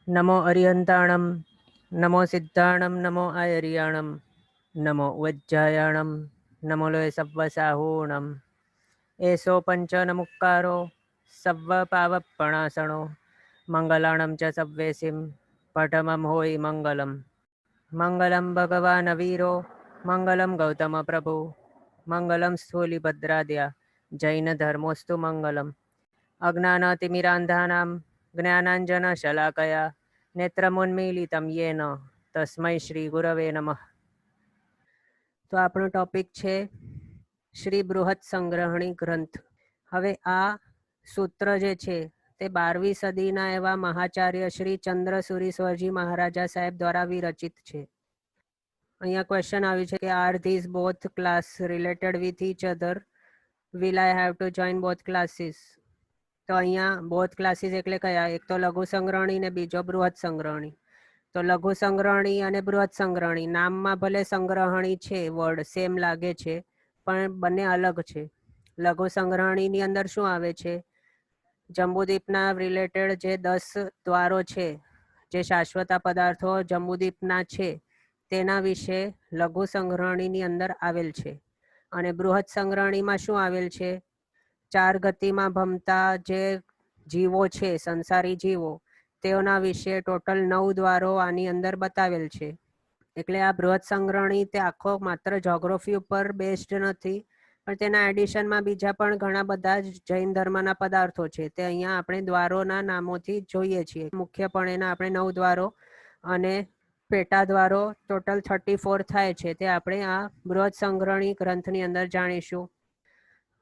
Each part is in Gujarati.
नमो अरियंताणम, नमो सिद्धाणम, नमो आयरियाणम, नमो वज्जायाणम, नमो लोय सव्वसाहूणम। एसो पंचनमुक्कारो सव्वपावपणासणो मंगलाणं च सव्वेसिं पठमं होई मंगलम। मंगलम भगवान वीरो मंगलम गौतम प्रभु मंगलम स्थूलिभद्राद्या जैन धर्मोस्तु मंगलम। अज्ञानातिमिरान्धानां ज्ञानाञ्जनशलाकया नेत्रमुन्मीलितं येन तस्मै श्री गुरवे नमः। તો આપણો ટોપિક છે શ્રી બૃહદ સંગ્રહણી ગ્રંથ. હવે આ સૂત્ર જે છે તે 12મી સદીના એવા મહાચાર્ય શ્રી ચંદ્રસુરી સ્વરજી મહારાજા સાહેબ દ્વારા વિરચિત છે. અહીંયા ક્વેશ્ચન આવ્યું છે કે are these both class related with each other? Will I have to join both classes? તો અહીંયા બોથ ક્લાસીસ એટલે કયા? એક તો લઘુ સંગ્રહણી ને બીજો બૃહદ સંગ્રહણી. તો લઘુ સંગ્રહણી અને બૃહદ સંગ્રહણી, નામમાં ભલે સંગ્રહણી છે, વર્ડ સેમ લાગે છે, પણ બંને અલગ છે. લઘુ સંગ્રહણીની અંદર શું આવે છે? જંબુદ્વીપના રિલેટેડ જે 10 દ્વારો છે, જે શાશ્વતા પદાર્થો જંબુદ્વીપના છે, તેના વિશે લઘુ સંગ્રહણીની અંદર આવેલ છે. અને બૃહદ સંગ્રહણીમાં શું આવેલ છે? 4 ગતિમાં ભમતા જે જીવો છે, સંસારી જીવો, તેઓના વિશે ટોટલ 9 દ્વારો આની અંદર બતાવેલ છે. એટલે આ બૃહદ સંગ્રહણી તે આખો માત્ર જ્યોગ્રાફી ઉપર બેસ્ડ નથી, પણ તેના એડિશનમાં બીજા પણ ઘણા બધા જૈન ધર્મના પદાર્થો છે, તે અહીંયા આપણે દ્વારોના નામોથી જોઈએ છીએ. મુખ્યપણેના આપણે 9 દ્વારો અને પેટા દ્વારો ટોટલ 34 થાય છે, તે આપણે આ બૃહદ સંગ્રહણી ગ્રંથની અંદર જાણીશું.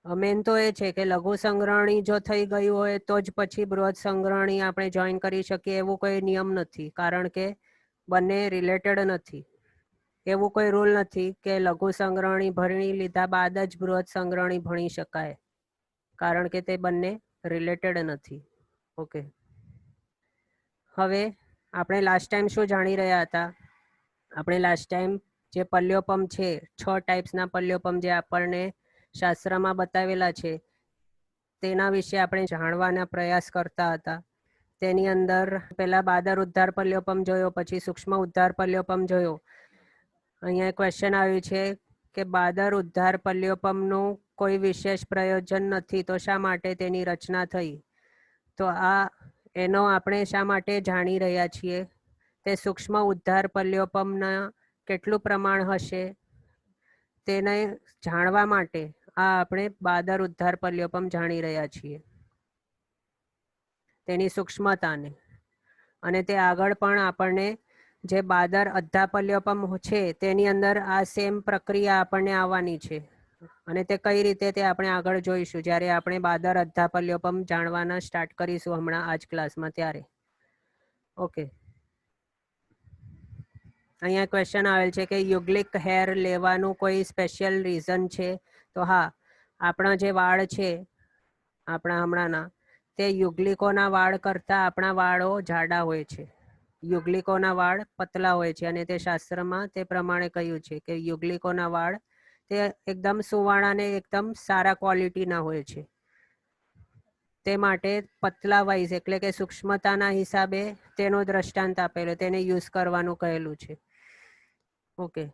મેન તો એ છે કે લઘુ સંગ્રહણી જો થઈ ગયું હોય તો જ પછી બૃહદ સંગ્રહણી આપણે જોઈન કરી શકીએ એવું કોઈ નિયમ નથી, કારણ કે બંને રિલેટેડ નથી. એવું કોઈ રૂલ નથી કે લઘુ સંગ્રહણી ભણી લીધા બાદ જ બૃહદ સંગ્રહણી ભણી શકાય, કારણ કે તે બંને રિલેટેડ નથી. ઓકે, હવે આપણે લાસ્ટ ટાઈમ શું જાણી રહ્યા હતા? આપણે લાસ્ટ ટાઈમ જે પલ્યોપમ છે, 6 ટાઈપ્સના પલ્યોપમ જે આપણને શાસ્ત્રમાં બતાવેલા છે, તેના વિશે આપણે જાણવાના પ્રયાસ કરતા હતા. તેની અંદર પહેલા બાદર ઉદ્ધાર પલ્યોપમ જોયો, પછી સૂક્ષ્મ ઉદ્ધાર પલ્યોપમ જોયો. અહીંયા ક્વેશ્ચન આવ્યું છે કે બાદર ઉદ્ધાર પલ્યોપમનું કોઈ વિશેષ પ્રયોજન નથી, તો શા માટે તેની રચના થઈ? તો આ એનો આપણે શા માટે જાણી રહ્યા છીએ? તે સૂક્ષ્મ ઉદ્ધાર પલ્યોપમના કેટલું પ્રમાણ હશે તેને જાણવા માટે આ આપણે બાદર ઉદ્ધાર પલ્યોપમ જાણી રહ્યા છીએ, તેની સૂક્ષ્મતાને. અને તે આગળ પણ આપણને જે બાદર અદ્ધા પલ્યોપમ છે તેની અંદર આ સેમ પ્રક્રિયા આપણને આવવાની છે, અને તે કઈ રીતે તે આપણે આગળ જોઈશું જ્યારે આપણે બાદર અદ્ધા પલ્યોપમ જાણવાના સ્ટાર્ટ કરીશું હમણાં આજ ક્લાસમાં ત્યારે. ઓકે, અહીંયા ક્વેશ્ચન આવેલ છે કે યુગ્લિક હેર લેવાનું કોઈ સ્પેશિયલ રીઝન છે? તો હા, આપણા જે વાળ છે આપણા હમણાંના, તે યુગ્લિકોના વાળ કરતાં આપણા વાળો જાડા હોય છે. યુગ્લિકોના વાળ પતલા હોય છે, અને તે શાસ્ત્રમાં તે પ્રમાણે કહ્યું છે કે યુગ્લિકોના વાળ તે એકદમ સુવાળા ને એકદમ સારા ક્વોલિટીના હોય છે. તે માટે પતલા વાઇઝ એટલે કે સૂક્ષ્મતાના હિસાબે તેનો દ્રષ્ટાંત આપેલો, તેને યુઝ કરવાનું કહેલું છે. ઓકે,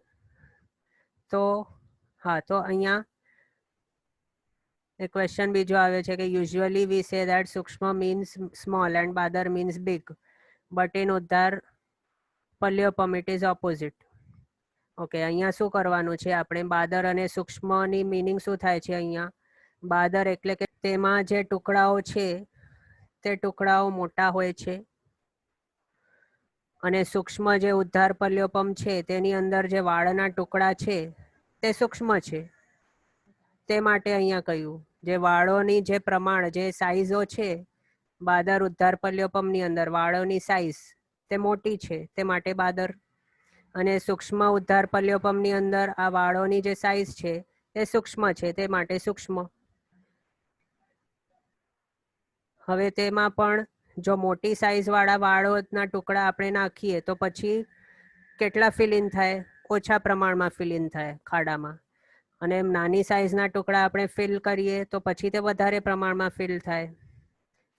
તો હા, તો અહીંયા એક ક્વેશ્ચન બીજો આવે છે કે યુઝ્યુઅલી વી સે દેટ સૂક્ષ્મ મીન્સ સ્મોલ એન્ડ બાદર મીન્સ બિગ, બટ ઇન ઉદ્ધાર પલ્યોપમ ઇટ ઇઝ ઓપોઝિટ. ઓકે, અહીંયા શું કરવાનું છે આપણે? બાદર અને સૂક્ષ્મની મિનિંગ શું થાય છે અહીંયા? બાદર એટલે કે તેમાં જે ટુકડાઓ છે તે ટુકડાઓ મોટા હોય છે, અને સૂક્ષ્મ જે ઉદ્ધાર પલ્યોપમ છે તેની અંદર જે વાળના ટુકડા છે તે સૂક્ષ્મ છે. તે માટે અહીંયા કહ્યું જે વાળોની જે પ્રમાણ જે સાઈઝો છે બાદર ઉદ્ધાર પલ્યોપમની અંદર વાળોની સાઈઝ તે મોટી છે, તે માટે બાદર. અને સૂક્ષ્મ ઉદ્ધાર પલ્યોપમની અંદર આ વાળોની જે સાઈઝ છે તે સૂક્ષ્મ છે, તે માટે સૂક્ષ્મ. હવે તેમાં પણ જો મોટી સાઈઝ વાળા વાળોના ટુકડા આપણે નાખીએ તો પછી કેટલા ફિલ ઇન થાય? ઓછા પ્રમાણમાં ફિલ ઇન થાય ખાડામાં. અને નાની સાઈઝના ટુકડા આપણે ફિલ કરીએ તો પછી તે વધારે પ્રમાણમાં ફિલ થાય.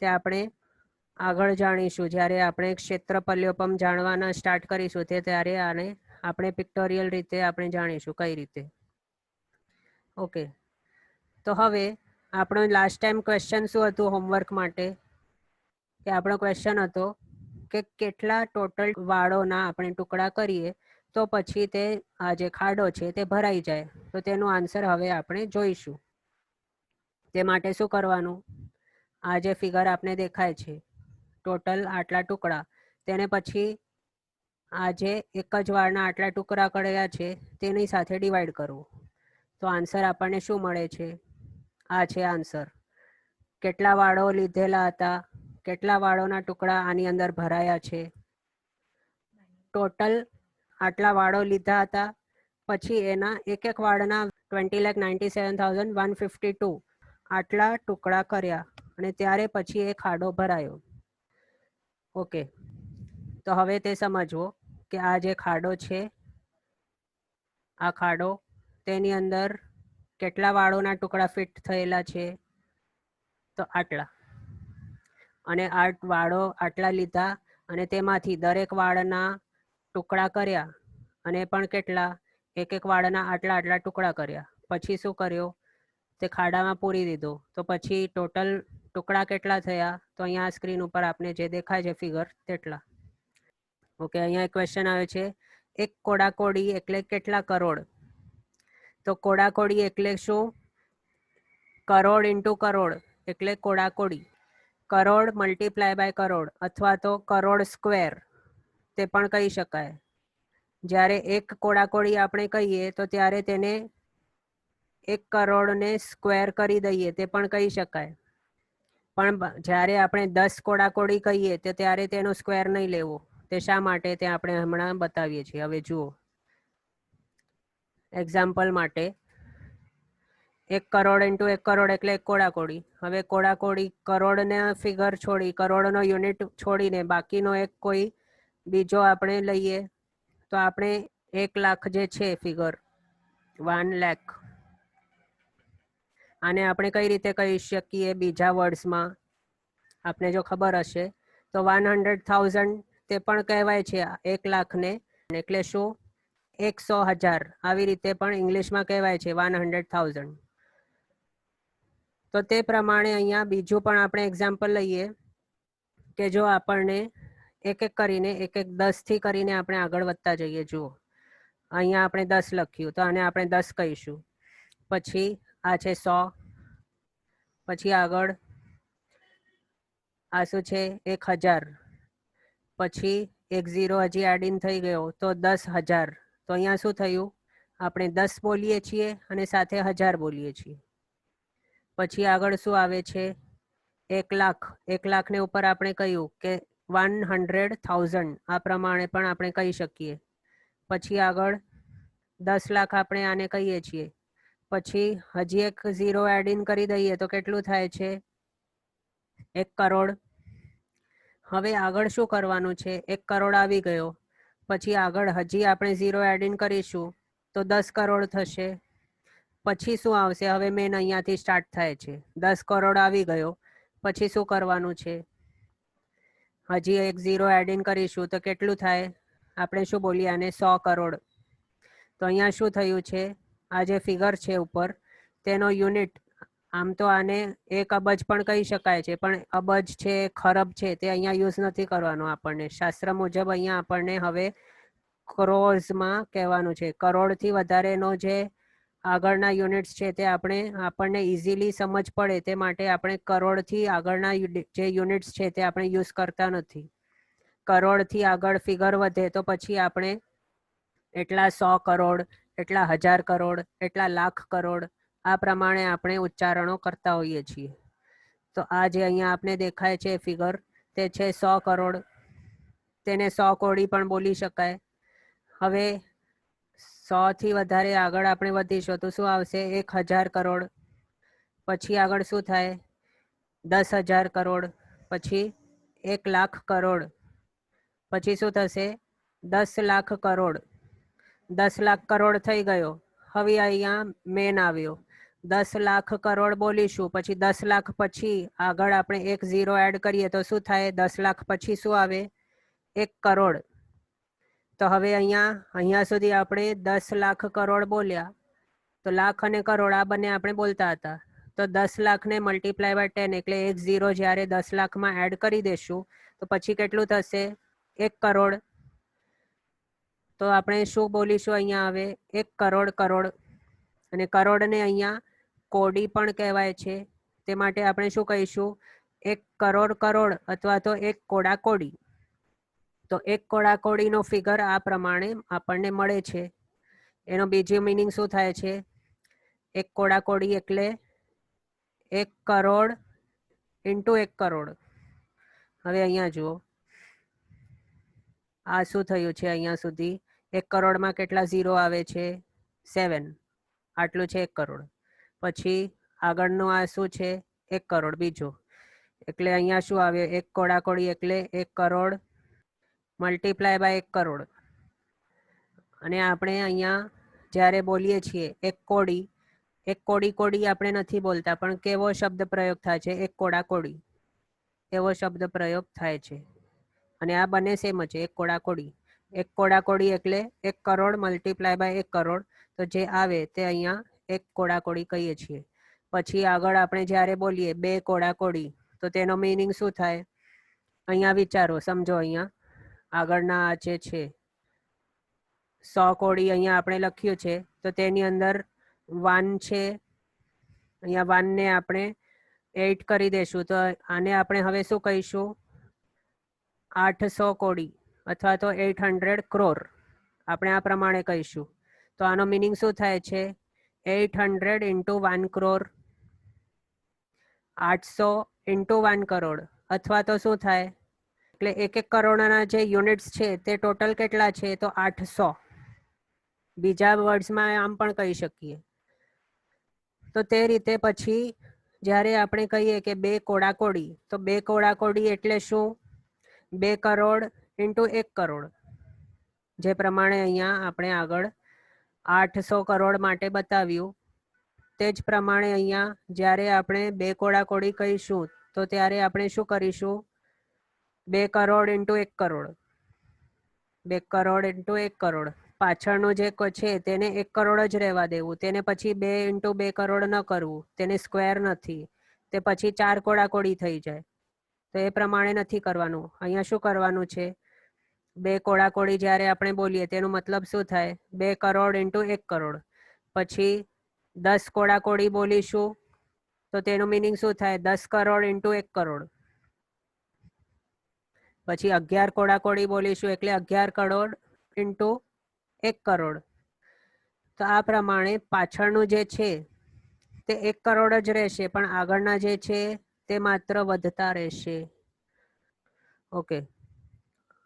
તે આપણે આગળ જાણીશું. જ્યારે આપણે ક્ષેત્રફલ્યોપમ જાણવાના સ્ટાર્ટ કરીશું ત્યારે આને આપણે પિક્ટોરિયલ રીતે આપણે જાણીશું કઈ રીતે. ઓકે, તો હવે આપણો લાસ્ટ ટાઈમ ક્વેશ્ચન શું હતું હોમવર્ક માટે, કે આપણો ક્વેશ્ચન હતો કે કેટલા ટોટલ વાળોના આપણે ટુકડા કરીએ તો પછી તે આ જે ખાડો છે તે ભરાઈ જાય. તો તેનો આન્સર હવે આપણે જોઈશું. તે માટે શું કરવાનું, આ જે ફિગર આપને દેખાય છે ટોટલ આટલા ટુકડા, તેને પછી આ જે એક જ વાળના આટલા ટુકડા કર્યા છે તેની સાથે ડિવાઈડ કરવું. તો આન્સર આપણને શું મળે છે, આ છે આન્સર. કેટલા વાળો લીધેલા હતા, કેટલા વાળોના ટુકડા આની અંદર ભરાયા છે. ટોટલ આટલા વાળો લીધા હતા, પછી એના એક એક વાળના 20,97,152 આટલા ટુકડા કર્યા અને ત્યારે પછી એ ખાડો ભરાયો. ઓકે, તો હવે તે સમજવો કે આ જે ખાડો છે, આ ખાડો, તેની અંદર કેટલા વાળોના ટુકડા ફિટ થયેલા છે, તો આટલા. અને આ વાળો આટલા લીધા અને તેમાંથી દરેક વાળના ટુકડા કર્યા અને પણ કેટલા, એક એક વાળના આટલા આટલા ટુકડા કર્યા. પછી શું કર્યો, તે ખાડામાં પૂરી દીધો. તો પછી ટોટલ ટુકડા કેટલા થયા, તો અહીંયા સ્ક્રીન ઉપર આપને જે દેખાય છે ફિગર તેટલા. ઓકે, અહીંયા એક ક્વેશ્ચન આવે છે, એક કોડાકોડી એટલે કેટલા કરોડ? તો કોડાકોડી એટલે શું, કરોડ ઇન્ટુ કરોડ એટલે કોડાકોડી. કરોડ મલ્ટીપ્લાય બાય કરોડ અથવા તો કરોડ સ્ક્વેર તે પણ કહી શકાય. જ્યારે એક કોડાકોડી આપણે કહીએ તો ત્યારે તેને 1 કરોડને સ્ક્વેર કરી દઈએ તે પણ કહી શકાય. પણ જ્યારે આપણે 10 કોડાકોડી કહીએ તો ત્યારે તેનો સ્ક્વેર નહીં લેવો. તે શા માટે તે આપણે હમણાં બતાવીએ છીએ. હવે જુઓ, એક્ઝામ્પલ માટે 1 કરોડ ઇન્ટુ 1 કરોડ એટલે 1 કોડાકોડી. હવે કોડાકોડી કરોડને ફિગર છોડી, કરોડનો યુનિટ છોડીને બાકીનો એક કોઈ બીજો આપણે લઈએ તો આપણે 1 લાખ જે છે ફિગર 1 લાખ, આને આપણે કઈ રીતે કહી શકીએ બીજા વર્ડ્સમાં, આપને જો ખબર હશે તો 100,000 તે પણ કહેવાય છે 1 લાખને. એટલે શું, 100,000 આવી રીતે પણ ઇંગ્લિશમાં કહેવાય છે 100,000. તો તે પ્રમાણે અહીંયા બીજું પણ આપણે એક્ઝામ્પલ લઈએ કે જો આપણને એક એક કરીને 10થી કરીને આપણે આગળ વધતા જઈએ. જુઓ, અહીંયા આપણે 10 લખ્યું તો આને આપણે 10 કહીશું. પછી આ છે 100, પછી આગળ આ શું છે 1,000, પછી 1 0 હજી એડ ઇન થઈ ગયો તો 10,000. તો અહીંયા શું થયું, આપણે 10 બોલીએ છીએ અને સાથે 1000 બોલીએ છીએ. પછી આગળ શું આવે છે 1 લાખ. 1 લાખને ઉપર આપણે કહ્યું કે 100,000, આ પ્રમાણે પણ આપણે કહી શકીએ. પછી આગળ 10 લાખ આપણે આને કહીએ છીએ. પછી હજી એક 0 એડ ઇન કરી દઈએ તો કેટલું થાય છે 1 કરોડ. હવે આગળ શું કરવાનું છે, 1 કરોડ આવી ગયો, પછી આગળ હજી આપણે 0 એડ ઇન કરીશું તો 10 કરોડ થશે. પછી શું આવશે, હવે મેન અહીંયાથી સ્ટાર્ટ થાય છે. 10 કરોડ આવી ગયો, પછી શું કરવાનું છે, હજી એક 0 એડ ઇન કરીશું તો કેટલું થાય, આપણે શું બોલીએ આને 100 કરોડ. તો અહીંયા શું થયું છે, આ જે ફિગર છે ઉપર તેનો યુનિટ, આમ તો આને 1 અબજ પણ કહી શકાય છે, પણ અબજ છે, ખરબ છે તે અહીંયા યુઝ નથી કરવાનો આપણને. શાસ્ત્ર મુજબ અહીંયા આપણને હવે ક્રોર્સમાં કહેવાનું છે. કરોડથી વધારેનો જે આગળના યુનિટ્સ છે તે આપણને ઇઝીલી સમજ પડે તે માટે આપણે કરોડથી આગળના જે યુનિટ્સ છે તે આપણે યુઝ કરતા નથી. કરોડથી આગળ ફિગર વધે તો પછી આપણે એટલા 100 કરોડ, એટલા 1000 કરોડ, એટલા લાખ કરોડ, આ પ્રમાણે આપણે ઉચ્ચારણો કરતા હોઈએ છીએ. તો આ જે અહીંયા આપને દેખાય છે ફિગર તે છે 100 કરોડ. તેને 100 કોડી પણ બોલી શકાય. હવે 100થી વધારે આગળ આપણે વધીશું તો શું આવશે 1000 કરોડ. પછી આગળ શું થાય 10,000 કરોડ, પછી 1 લાખ કરોડ, પછી શું થશે 10 લાખ કરોડ. 10 લાખ કરોડ થઈ ગયો. હવે અહીંયા મેન આવ્યો, 10 લાખ કરોડ બોલીશું, પછી 10 લાખ પછી આગળ આપણે એક ઝીરો એડ કરીએ તો શું થાય? 10 લાખ પછી શું આવે? 1 કરોડ. તો હવે અહીંયા સુધી આપણે 10 લાખ કરોડ બોલ્યા, તો લાખ અને કરોડ આ બંને આપણે બોલતા હતા. તો 10 લાખને મલ્ટીપ્લાય બાય 10 એટલે એક ઝીરો જ્યારે 10 લાખમાં એડ કરી દેશું તો પછી કેટલું થશે? 1 કરોડ. તો આપણે શું બોલીશું? અહીંયા આવે 1 કરોડ કરોડ. અને કરોડને અહીંયા કોડી પણ કહેવાય છે, તે માટે આપણે શું કહીશું? 1 કરોડ કરોડ અથવા તો 1 કોડા કોડી. તો 1 કોડા કોડીનો ફિગર આ પ્રમાણે આપણને મળે છે. એનો બીજો મિનિંગ શું થાય છે? 1 કોડા કોડી એટલે 1 કરોડ ઇન્ટુ 1 કરોડ. હવે અહીંયા જુઓ, આ શું થયું છે? અહીંયા સુધી 1 કરોડમાં કેટલા ઝીરો આવે છે? 7. આટલું છે 1 કરોડ. પછી આગળનું આ શું છે? 1 કરોડ બીજો. એટલે અહીંયા શું આવ્યું? 1 કોડા કોડી એટલે 1 કરોડ મલ્ટીપ્લાય બાય 1 કરોડ. અને આપણે અહીંયા જ્યારે બોલીએ છીએ 1 કોડી, 1 કોડી કોડી આપણે નથી બોલતા, પણ કેવો શબ્દ પ્રયોગ થાય છે? 1 કોડા કોડી એવો શબ્દ પ્રયોગ થાય છે. અને આ બંને સેમ છે, 1 કોડા કોડી. 1 કોડા કોડી એટલે 1 કરોડ મલ્ટીપ્લાય બાય 1 કરોડ. તો જે આવે તે અહીંયા 1 કોડા કોડી કહીએ છીએ. પછી આગળ આપણે જ્યારે બોલીએ 2 કોડા કોડી, તો તેનો મિનિંગ શું થાય? અહીંયા વિચારો, સમજો. અહીંયા આગળના આ જે છે 100 કોડી અહીંયા આપણે લખ્યું છે, તો તેની અંદર 1 છે. અહીંયા 1ને આપણે 8 કરી દઈશું, તો આને આપણે હવે શું કહીશું? 800 કોડી અથવા તો 800 crore આપણે આ પ્રમાણે કહીશું. તો આનો મિનિંગ શું થાય છે? 800 ઇન્ટુ 1 crore, 800 ઇન્ટુ 1 કરોડ. અથવા તો શું થાય? એટલે 1 કરોડના જે યુનિટ્સ છે તે ટોટલ કેટલા છે? તો 800. બીજા વર્ડ્સમાં આમ પણ કહી શકીએ. તો તે રીતે પછી જ્યારે આપણે કહીએ કે 2 કોડા કોડી, તો 2 કોડા કોડી એટલે શું? 2 કરોડ ઇન્ટુ 1 કરોડ. જે પ્રમાણે અહીંયા આપણે આગળ 800 કરોડ માટે બતાવ્યું, તે જ પ્રમાણે અહીંયા જ્યારે આપણે 2 કોડા કોડી કહીશું તો ત્યારે આપણે શું કરીશું? 2 કરોડ ઇન્ટુ 1 કરોડ. 2 કરોડ ઇન્ટુ 1 કરોડ. પાછળનું જે છે તેને 1 કરોડ જ રહેવા દેવું, તેને પછી 2 ઇન્ટુ 2 કરોડ ન કરવું, તેને સ્ક્વેર નથી, તે પછી 4 કોડા કોડી થઈ જાય. તો એ પ્રમાણે નથી કરવાનું. અહીંયા શું કરવાનું છે? 2 કોડા કોડી જ્યારે આપણે બોલીએ તેનો મતલબ શું થાય? 2 કરોડ ઇન્ટુ 1 કરોડ. પછી 10 કોડા કોડી બોલીશું તો તેનું મિનિંગ શું થાય? 10 કરોડ ઇન્ટુ 1 કરોડ. પછી 11 કોડા કોડી બોલીશું એટલે 11 કરોડ ઇન્ટુ 1 કરોડ. તો આ પ્રમાણે પાછળનું જે છે તે 1 કરોડ જ રહેશે, પણ આગળના જે છે તે માત્ર વધતા રહેશે. ઓકે,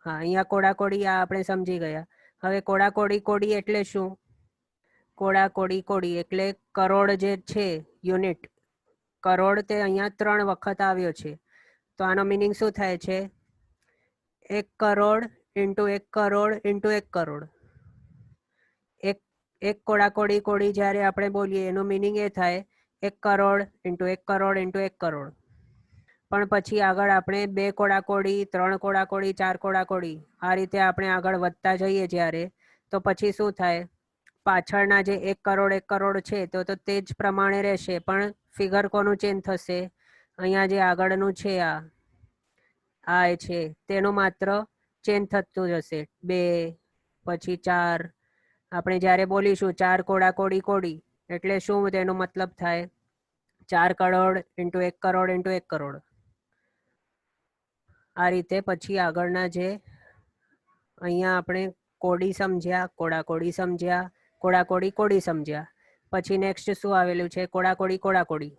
હા, અહીંયા કોડા કોડી આ આપણે સમજી ગયા. હવે કોડા કોડી કોડી એટલે શું? કોડા કોડી કોડી એટલે કરોડ જે છે યુનિટ, કરોડ તે અહીંયા 3 વખત આવ્યો છે. તો આનો મિનિંગ શું થાય છે? 1 કરોડ ઇન્ટુ 1 કરોડ ઇન્ટુ 1 કરોડ. એક કોડા કોડી કોડી જ્યારે આપણે બોલીએ એનું મિનિંગ એ થાય 1 કરોડ ઇન્ટુ 1 કરોડ ઇન્ટુ 1 કરોડ. પણ પછી આગળ આપણે 2 કોડા કોડી, 3 કોડા કોડી, 4 કોડા કોડી આ રીતે આપણે આગળ વધતા જઈએ જ્યારે, તો પછી શું થાય? પાછળના જે 1 કરોડ છે તો તે જ પ્રમાણે રહેશે, પણ ફિગર કોનું ચેન્જ થશે? અહીંયા જે આગળનું છે આ છે તેનું માત્ર ચેન્જ થતું જશે. 2 પછી 4. આપણે જ્યારે બોલીશું 4 કોડા કોડી કોડી એટલે શું તેનો મતલબ થાય? 4 કરોડ ઇન્ટુ 1 કરોડ ઇન્ટુ 1 કરોડ. આ રીતે પછી આગળના જે અહીંયા આપણે કોડી સમજ્યા, કોડા કોડી સમજ્યા, કોડા કોડી કોડી સમજ્યા. પછી નેક્સ્ટ શું આવેલું છે? કોડા કોડી કોડા કોડી.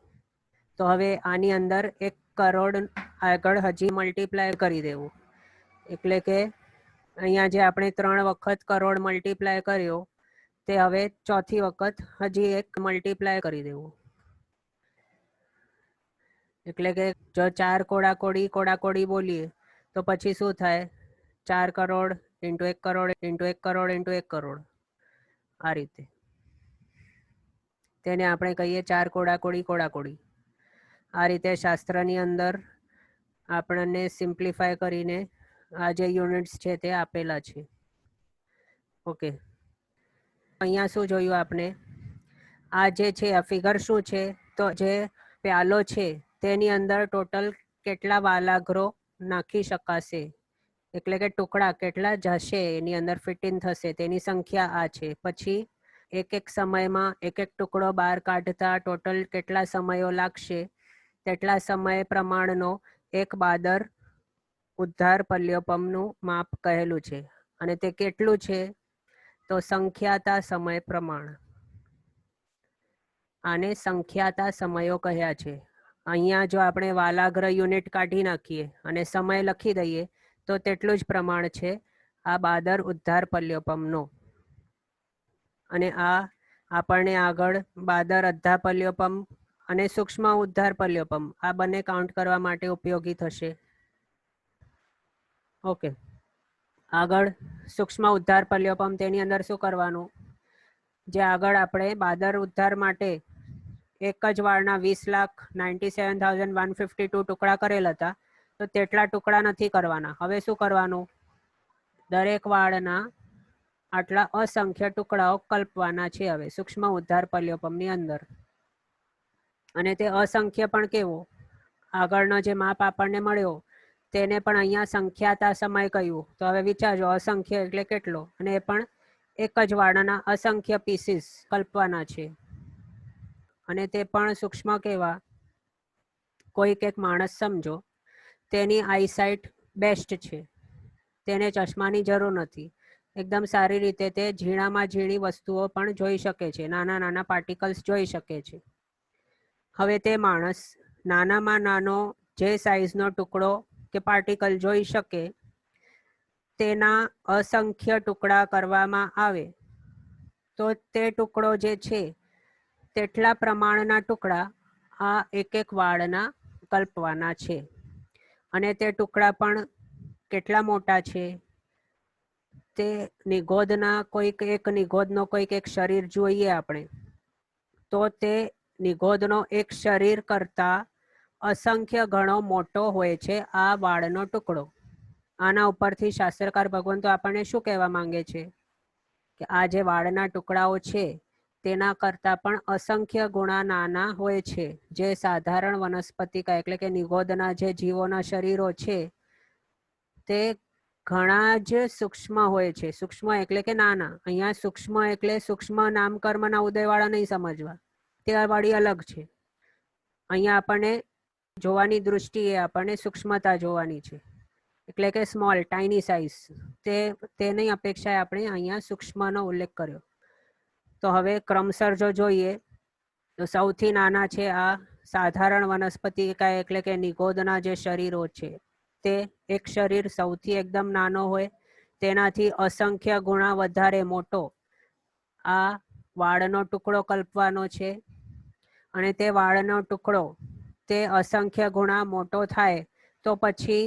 તો હવે આની અંદર 1 કરોડ આગળ હજી મલ્ટીપ્લાય કરી દેવું. એટલે કે અહીંયા જે આપણે 3 વખત કરોડ મલ્ટીપ્લાય કર્યો તે હવે ચોથી વખત હજી 1 મલ્ટીપ્લાય કરી દેવું. એટલે કે જો 4 કોડા કોડી બોલીએ તો પછી શું થાય? 4 crore into 1 crore into 1 crore into 1 crore. આ રીતે. તેને આપણે કહીએ 4 કોડાકોડી કોડાકોડી. આ રીતે શાસ્ત્રની અંદર આપણને સિમ્પ્લિફાય કરીને આ જે યુનિટ્સ છે તે આપેલા છે. ઓકે, અહીંયા શું જોયું આપણે? આ જે છે આ ફિગર શું છે? તો જે પ્યાલો છે તેની અંદર ટોટલ કેટલા વાલાગ્રો નાખી શકાશે, એટલે કે ટુકડા કેટલા જશે એની અંદર ફિટ ઇન થશે તેની સંખ્યા આ છે. પછી એક એક સમયમાં એક એક ટુકડો બહાર કાઢતા ટોટલ કેટલા સમયો લાગશે તેટલા સમય પ્રમાણનો એક બાદર ઉદ્ધાર પલ્યોપમનું માપ કહેલું છે. અને તે કેટલું છે? તો સંખ્યાતા સમય પ્રમાણ. આને સંખ્યાતા સમયો કહ્યા છે. અહીંયા જો આપણે વાલાગ્ર યુનિટ કાઢી નાખીએ અને સમય લખી દઈએ તો તેટલું જ પ્રમાણ છે આ બાદર ઉદ્ધાર પલ્યોપમનો. અને આ આપણને આગળ બાદર અદ્ધા પલ્યોપમ અને સૂક્ષ્મ ઉદ્ધાર પલ્યોપમ આ બંને કાઉન્ટ કરવા માટે ઉપયોગી થશે. ઓકે, આગળ સૂક્ષ્મ ઉદ્ધાર પલ્યોપમ, તેની અંદર શું કરવાનું? જે આગળ આપણે બાદર ઉદ્ધાર માટે એક જ વાળના 20,97,152 ટુકડા કરેલ હતા, તો તેટલા ટુકડા નથી કરવાના. હવે શું કરવાનું? દરેક વાળના આટલા અસંખ્ય ટુકડાઓ કલ્પવાના છે હવે સૂક્ષ્મ ઉદ્ધાર પલ્યોપમની અંદર. અને તે અસંખ્ય પણ કેવો? આગળનો જે માપ આપણને મળ્યો તેને પણ અહીંયા સંખ્યાતા સમય કહ્યું. તો હવે વિચારજો અસંખ્ય એટલે કેટલો? અને એ પણ એક જ વાળના અસંખ્ય પીસીસ કલ્પવાના છે. અને તે પણ સૂક્ષ્મ કેવા? કોઈક એક માણસ સમજો તેની આઈસાઇટ બેસ્ટ છે, તેને ચશ્માની જરૂર નથી, એકદમ સારી રીતે તે ઝીણામાં ઝીણી વસ્તુઓ પણ જોઈ શકે છે, નાના નાના પાર્ટિકલ્સ જોઈ શકે છે. હવે તે માણસ નાનામાં નાનો જે સાઇઝનો ટુકડો કે પાર્ટિકલ જોઈ શકે તેના અસંખ્ય ટુકડા કરવામાં આવે તો તે ટુકડો જે છે તેટલા પ્રમાણના ટુકડા આ એક એક વાળના કલ્પવાના છે. અને તે ટુકડા પણ કેટલા મોટા છે? તે નિગોદના કોઈક એક નિગોદનો કોઈક એક શરીર જોઈએ આપણે તો તે નિગોદનો એક શરીર કરતા અસંખ્ય ગણો મોટો હોય છે આ વાળનો ટુકડો. આના ઉપરથી શાસ્ત્રકાર ભગવંતો આપણને શું કહેવા માંગે છે? કે આ જે વાળના ટુકડાઓ છે તેના કરતાં પણ અસંખ્ય ગુણા નાના હોય છે. જે સાધારણ વનસ્પતિકા એટલે કે નિગોદના જે જીવોના શરીરો છે તે ઘણા જ સૂક્ષ્મ હોય છે. સૂક્ષ્મ એટલે કે નાના. અહીંયા સૂક્ષ્મ એટલે સૂક્ષ્મ નામકર્મના ઉદયવાળા નહીં સમજવા, તે વાળી અલગ છે. અહીંયા આપણને જોવાની દૃષ્ટિએ આપણને સૂક્ષ્મતા જોવાની છે, એટલે કે સ્મોલ ટાઇની સાઇઝ. તેની અપેક્ષાએ આપણે અહીંયા સૂક્ષ્મનો ઉલ્લેખ કર્યો. તો હવે ક્રમસર જો જોઈએ તો સૌથી નાના છે આ સાધારણ વનસ્પતિકા એટલે કે નિગોદના જે શરીરો છે તે એક શરીર સૌથી એકદમ નાનો હોય તેનાથી અસંખ્ય ગુણા વધારે મોટો આ વાળનો ટુકડો કલ્પવાનો છે. અને તે વાળનો ટુકડો તે અસંખ્ય ગુણા મોટો થાય તો પછી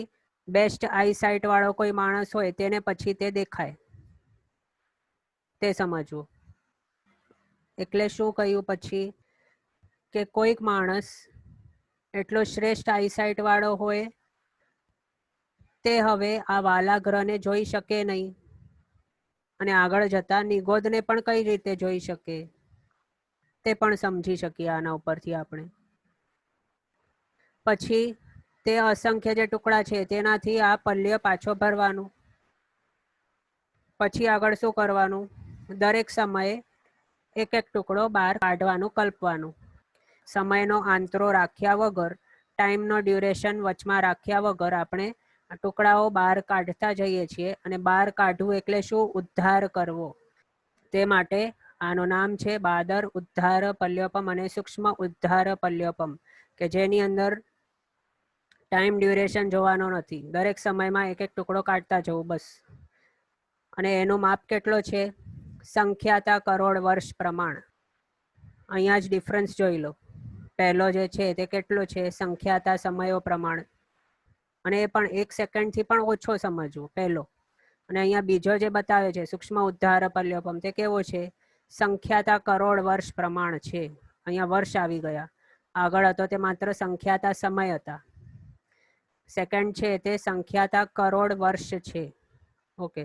બેસ્ટ આઈસાઇટ વાળો કોઈ માણસ હોય તેને પછી તે દેખાય, તે સમજવું. એટલે શું કહ્યું પછી? કે કોઈક માણસ એટલો શ્રેષ્ઠ આઈસાઇટ વાળો હોય તે હવે આ વાલાગ્રહને જોઈ શકે નહીં અને આગળ જતા નિગોદને પણ કઈ રીતે જોઈ શકે તે પણ સમજી શકીએ આના ઉપરથી આપણે. પછી તે અસંખ્ય જે ટુકડા છે તેનાથી આ પલ્ય પાછો ભરવાનું. પછી આગળ શું કરવાનું? દરેક સમયે એક એક ટુકડો બહાર કાઢવાનું, કલ્પવાનું. સમયનો આંતરો રાખ્યા વગર, ટાઈમનો ડ્યુરેશન વચમાં રાખ્યા વગર આપણે આ ટુકડાઓ બહાર કાઢતા જઈએ છીએ. અને બહાર કાઢવું એટલે શું? ઉદ્ધાર કરવો. તે માટે આનું નામ છે બાદર ઉદ્ધાર પલ્યોપમ અને સૂક્ષ્મ ઉદ્ધાર પલ્યોપમ, કે જેની અંદર ટાઈમ ડ્યુરેશન જોવાનો નથી, દરેક સમયમાં એક એક ટુકડો કાઢતા જવું બસ. અને એનો માપ કેટલો છે? સંખ્યાતા કરોડ વર્ષ પ્રમાણ. અહીંયા જ ડિફરન્સ જોઈ લો. પહેલો જે છે તે કેટલો છે? સંખ્યાતા સમયો પ્રમાણ. અને એ પણ 1 સેકન્ડથી પણ ઓછો સમજવો પહેલો. અને અહીંયા બીજો જે બતાવે છે સૂક્ષ્મ ઉદ્ધાર પલ્યોપમ તે કેવો છે? સંખ્યાતા કરોડ વર્ષ પ્રમાણ છે. અહીંયા વર્ષ આવી ગયા. આગળ હતો તે માત્ર સંખ્યાતા સમય હતા. સેકન્ડ છે તે સંખ્યાતા કરોડ વર્ષ છે. ઓકે,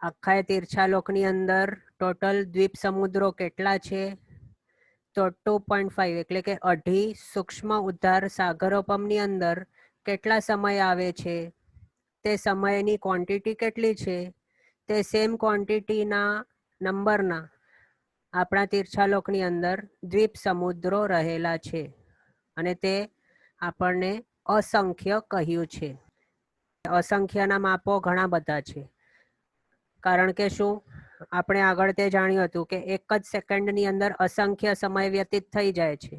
આખા તીર્છાલોકની અંદર ટોટલ દ્વીપ સમુદ્રો કેટલા છે? તો 2.5 એટલે કે 2.5 સૂક્ષ્મ ઉદ્ધાર સાગરોપમની અંદર કેટલા સમય આવે છે? તે સમયની ક્વોન્ટિટી કેટલી છે? તે સેમ ક્વોન્ટિટીના નંબરના આપણા તીર્છાલોકની અંદર દ્વીપ સમુદ્રો રહેલા છે અને તે આપણને અસંખ્ય કહ્યું છે. અસંખ્યના માપો ઘણા બધા છે, કારણ કે શું આપણે આગળ તે જાણ્યું હતું કે એક જ સેકન્ડની અંદર અસંખ્ય સમય વ્યતીત થઈ જાય છે.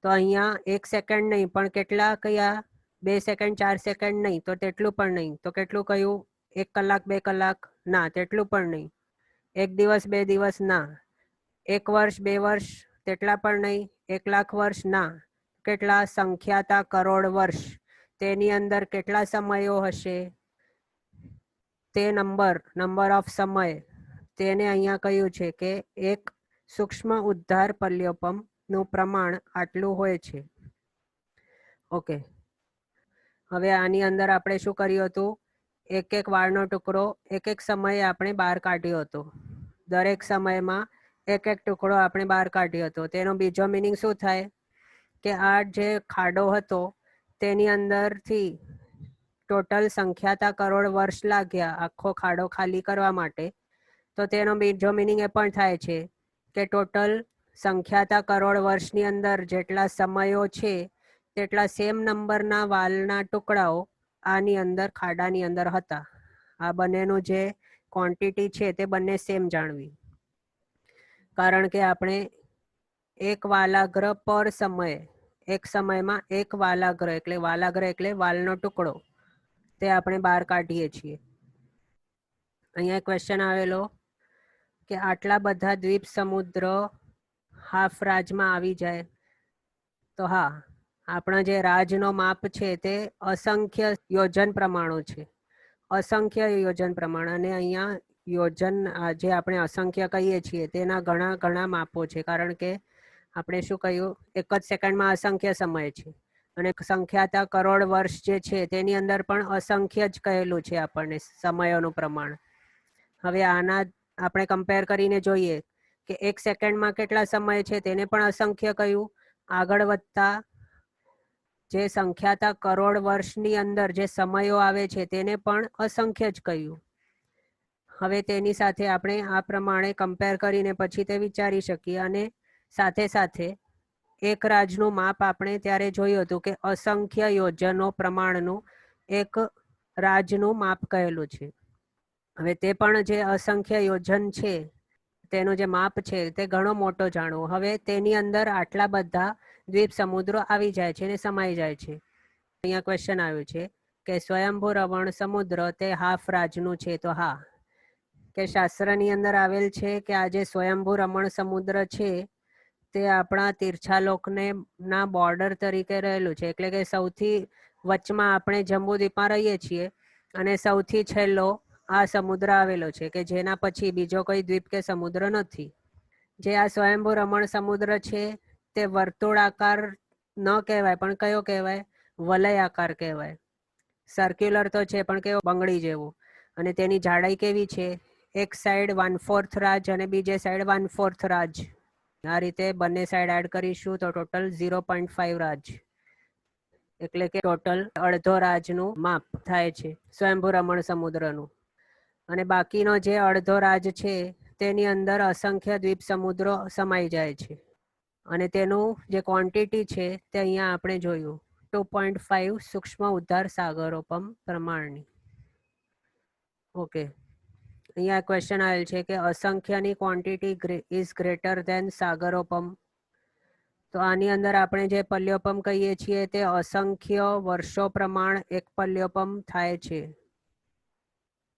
તો અહીંયા 1 સેકન્ડ નહીં પણ કેટલા કયા? 2 સેકન્ડ 4 સેકન્ડ નહીં તો તેટલું પણ નહીં. તો કેટલું કહ્યું? 1 કલાક 2 કલાક ના, તેટલું પણ નહીં. 1 દિવસ 2 દિવસ ના. 1 વર્ષ 2 વર્ષ તેટલા પણ નહીં. 1 લાખ વર્ષ ના. કેટલા? સંખ્યાતા કરોડ વર્ષ. તેની અંદર કેટલા સમયો હશે? તે નંબર ઓફ સમય તેને અહીંયા કહ્યું છે કે એક સૂક્ષ્મ ઉદ્ધાર પલ્યોપમ નું પ્રમાણ આટલું હોય છે. ઓકે, હવે આની અંદર આપણે શું કર્યું હતું? એક એક વાળનો ટુકડો એક એક સમયે આપણે બહાર કાઢ્યો હતો. દરેક સમયમાં એક એક ટુકડો આપણે બહાર કાઢ્યો હતો. તેનો બીજો મિનિંગ શું થાય કે આ જે ખાડો હતો તેની અંદરથી ટોટલ સંખ્યાતા કરોડ વર્ષ લાગ્યા આખો ખાડો ખાલી કરવા માટે. તો તેનો બીજો મિનિંગ એ પણ થાય છે કે ટોટલ સંખ્યાતા કરોડ વર્ષની અંદર જેટલા સમયો છે તેટલા સેમ નંબરના વાલના ટુકડાઓ આની અંદર ખાડાની અંદર હતા. આ બંનેનું જે ક્વોન્ટિટી છે તે બંને સેમ જાણવી, કારણ કે આપણે એક વાલાગ્ર પર સમયે, એક સમયમાં એક વાલાગ્ર એટલે વાલનો ટુકડો તે આપણે બહાર કાઢીએ છીએ. અહીંયા ક્વેશ્ચન આવેલો કે આટલા બધા દ્વીપ સમુદ્ર હાફ રાજમાં આવી જાય. તો હા, આપણા જે રાજનો માપ છે તે અસંખ્ય યોજન પ્રમાણો છે. અસંખ્ય યોજન પ્રમાણ. અને અહીંયા યોજન જે આપણે અસંખ્ય કહીએ છીએ તેના ઘણા ઘણા માપો છે, કારણ કે આપણે શું કહ્યું? એક જ સેકન્ડમાં અસંખ્ય સમય છે અને સંખ્યાતા કરોડ વર્ષ જે છે તેની અંદર પણ અસંખ્ય જ કહેલું છે આપણને સમયોનું પ્રમાણ. હવે આના આપણે કમ્પેર કરીને જોઈએ કે એક સેકન્ડમાં કેટલા સમય છે તેને પણ અસંખ્ય કહ્યું. આગળ વધતા જે સંખ્યાતા કરોડ વર્ષની અંદર જે સમયો આવે છે તેને પણ અસંખ્ય જ કહ્યું. હવે તેની સાથે આપણે આ પ્રમાણે કમ્પેર કરીને પછી તે વિચારી શકીએ. અને સાથે સાથે એક રાજનું માપ આપણે ત્યારે જોયું હતું કે અસંખ્ય યોજનો પ્રમાણનું એક રાજનું માપ કહેલું છે. હવે તે પણ જે અસંખ્ય યોજન છે તેનું જે માપ છે તે ઘણો મોટો જાણવો. હવે તેની અંદર આટલા બધા દ્વીપ સમુદ્રો આવી જાય છે અને સમાઈ જાય છે. અહીંયા ક્વેશ્ચન આવ્યું છે કે સ્વયંભૂ રવણ સમુદ્ર તે હાફ રાજનું છે. તો હા, કે શાસ્ત્રની અંદર આવેલ છે કે આ જે સ્વયંભૂ રમણ સમુદ્ર છે તે આપણા તીર્છાલોકને ના બોર્ડર તરીકે રહેલું છે. એટલે કે સૌથી વચમાં આપણે જંબુદ્વીપમાં રહીએ છીએ અને સૌથી છેલ્લો આ સમુદ્ર આવેલો છે કે જેના પછી બીજો કોઈ દ્વીપ કે સમુદ્ર નથી. જે આ સ્વયંભૂ રમણ સમુદ્ર છે તે વર્તુળાકાર ન કહેવાય પણ કયો કહેવાય? વલયાકાર કહેવાય. સર્ક્યુલર તો છે પણ કેવો? બંગડી જેવું. અને તેની જાડાઈ કેવી છે? એક સાઈડ 1/4 રાજ અને બીજે સાઈડ 1/4 રાજ. આ રીતે બંને સાઈડ એડ કરીશું તો ટોટલ 0.5 રાજ, એટલે કે ટોટલ અડધો રાજનું માપ થાય છે સ્વયંભૂ રમણ સમુદ્રનું. અને બાકીનો જે અડધો રાજ છે તેની અંદર અસંખ્ય દ્વીપ સમુદ્રો સમાઈ જાય છે અને તેનું જે ક્વોન્ટિટી છે તે અહીંયા આપણે જોયું 2.5 સૂક્ષ્મ ઉદ્ધાર સાગરોપમ પ્રમાણની. ઓકે, અહીંયા ક્વેશ્ચન આવેલ છે કે અસંખ્યની ક્વોન્ટિટી ઇઝ ગ્રેટર ધેન સાગરોપમ. તો આની અંદર આપણે જે પલ્યોપમ કહીએ છીએ તે અસંખ્ય વર્ષો પ્રમાણ એક પલ્યોપમ થાય છે.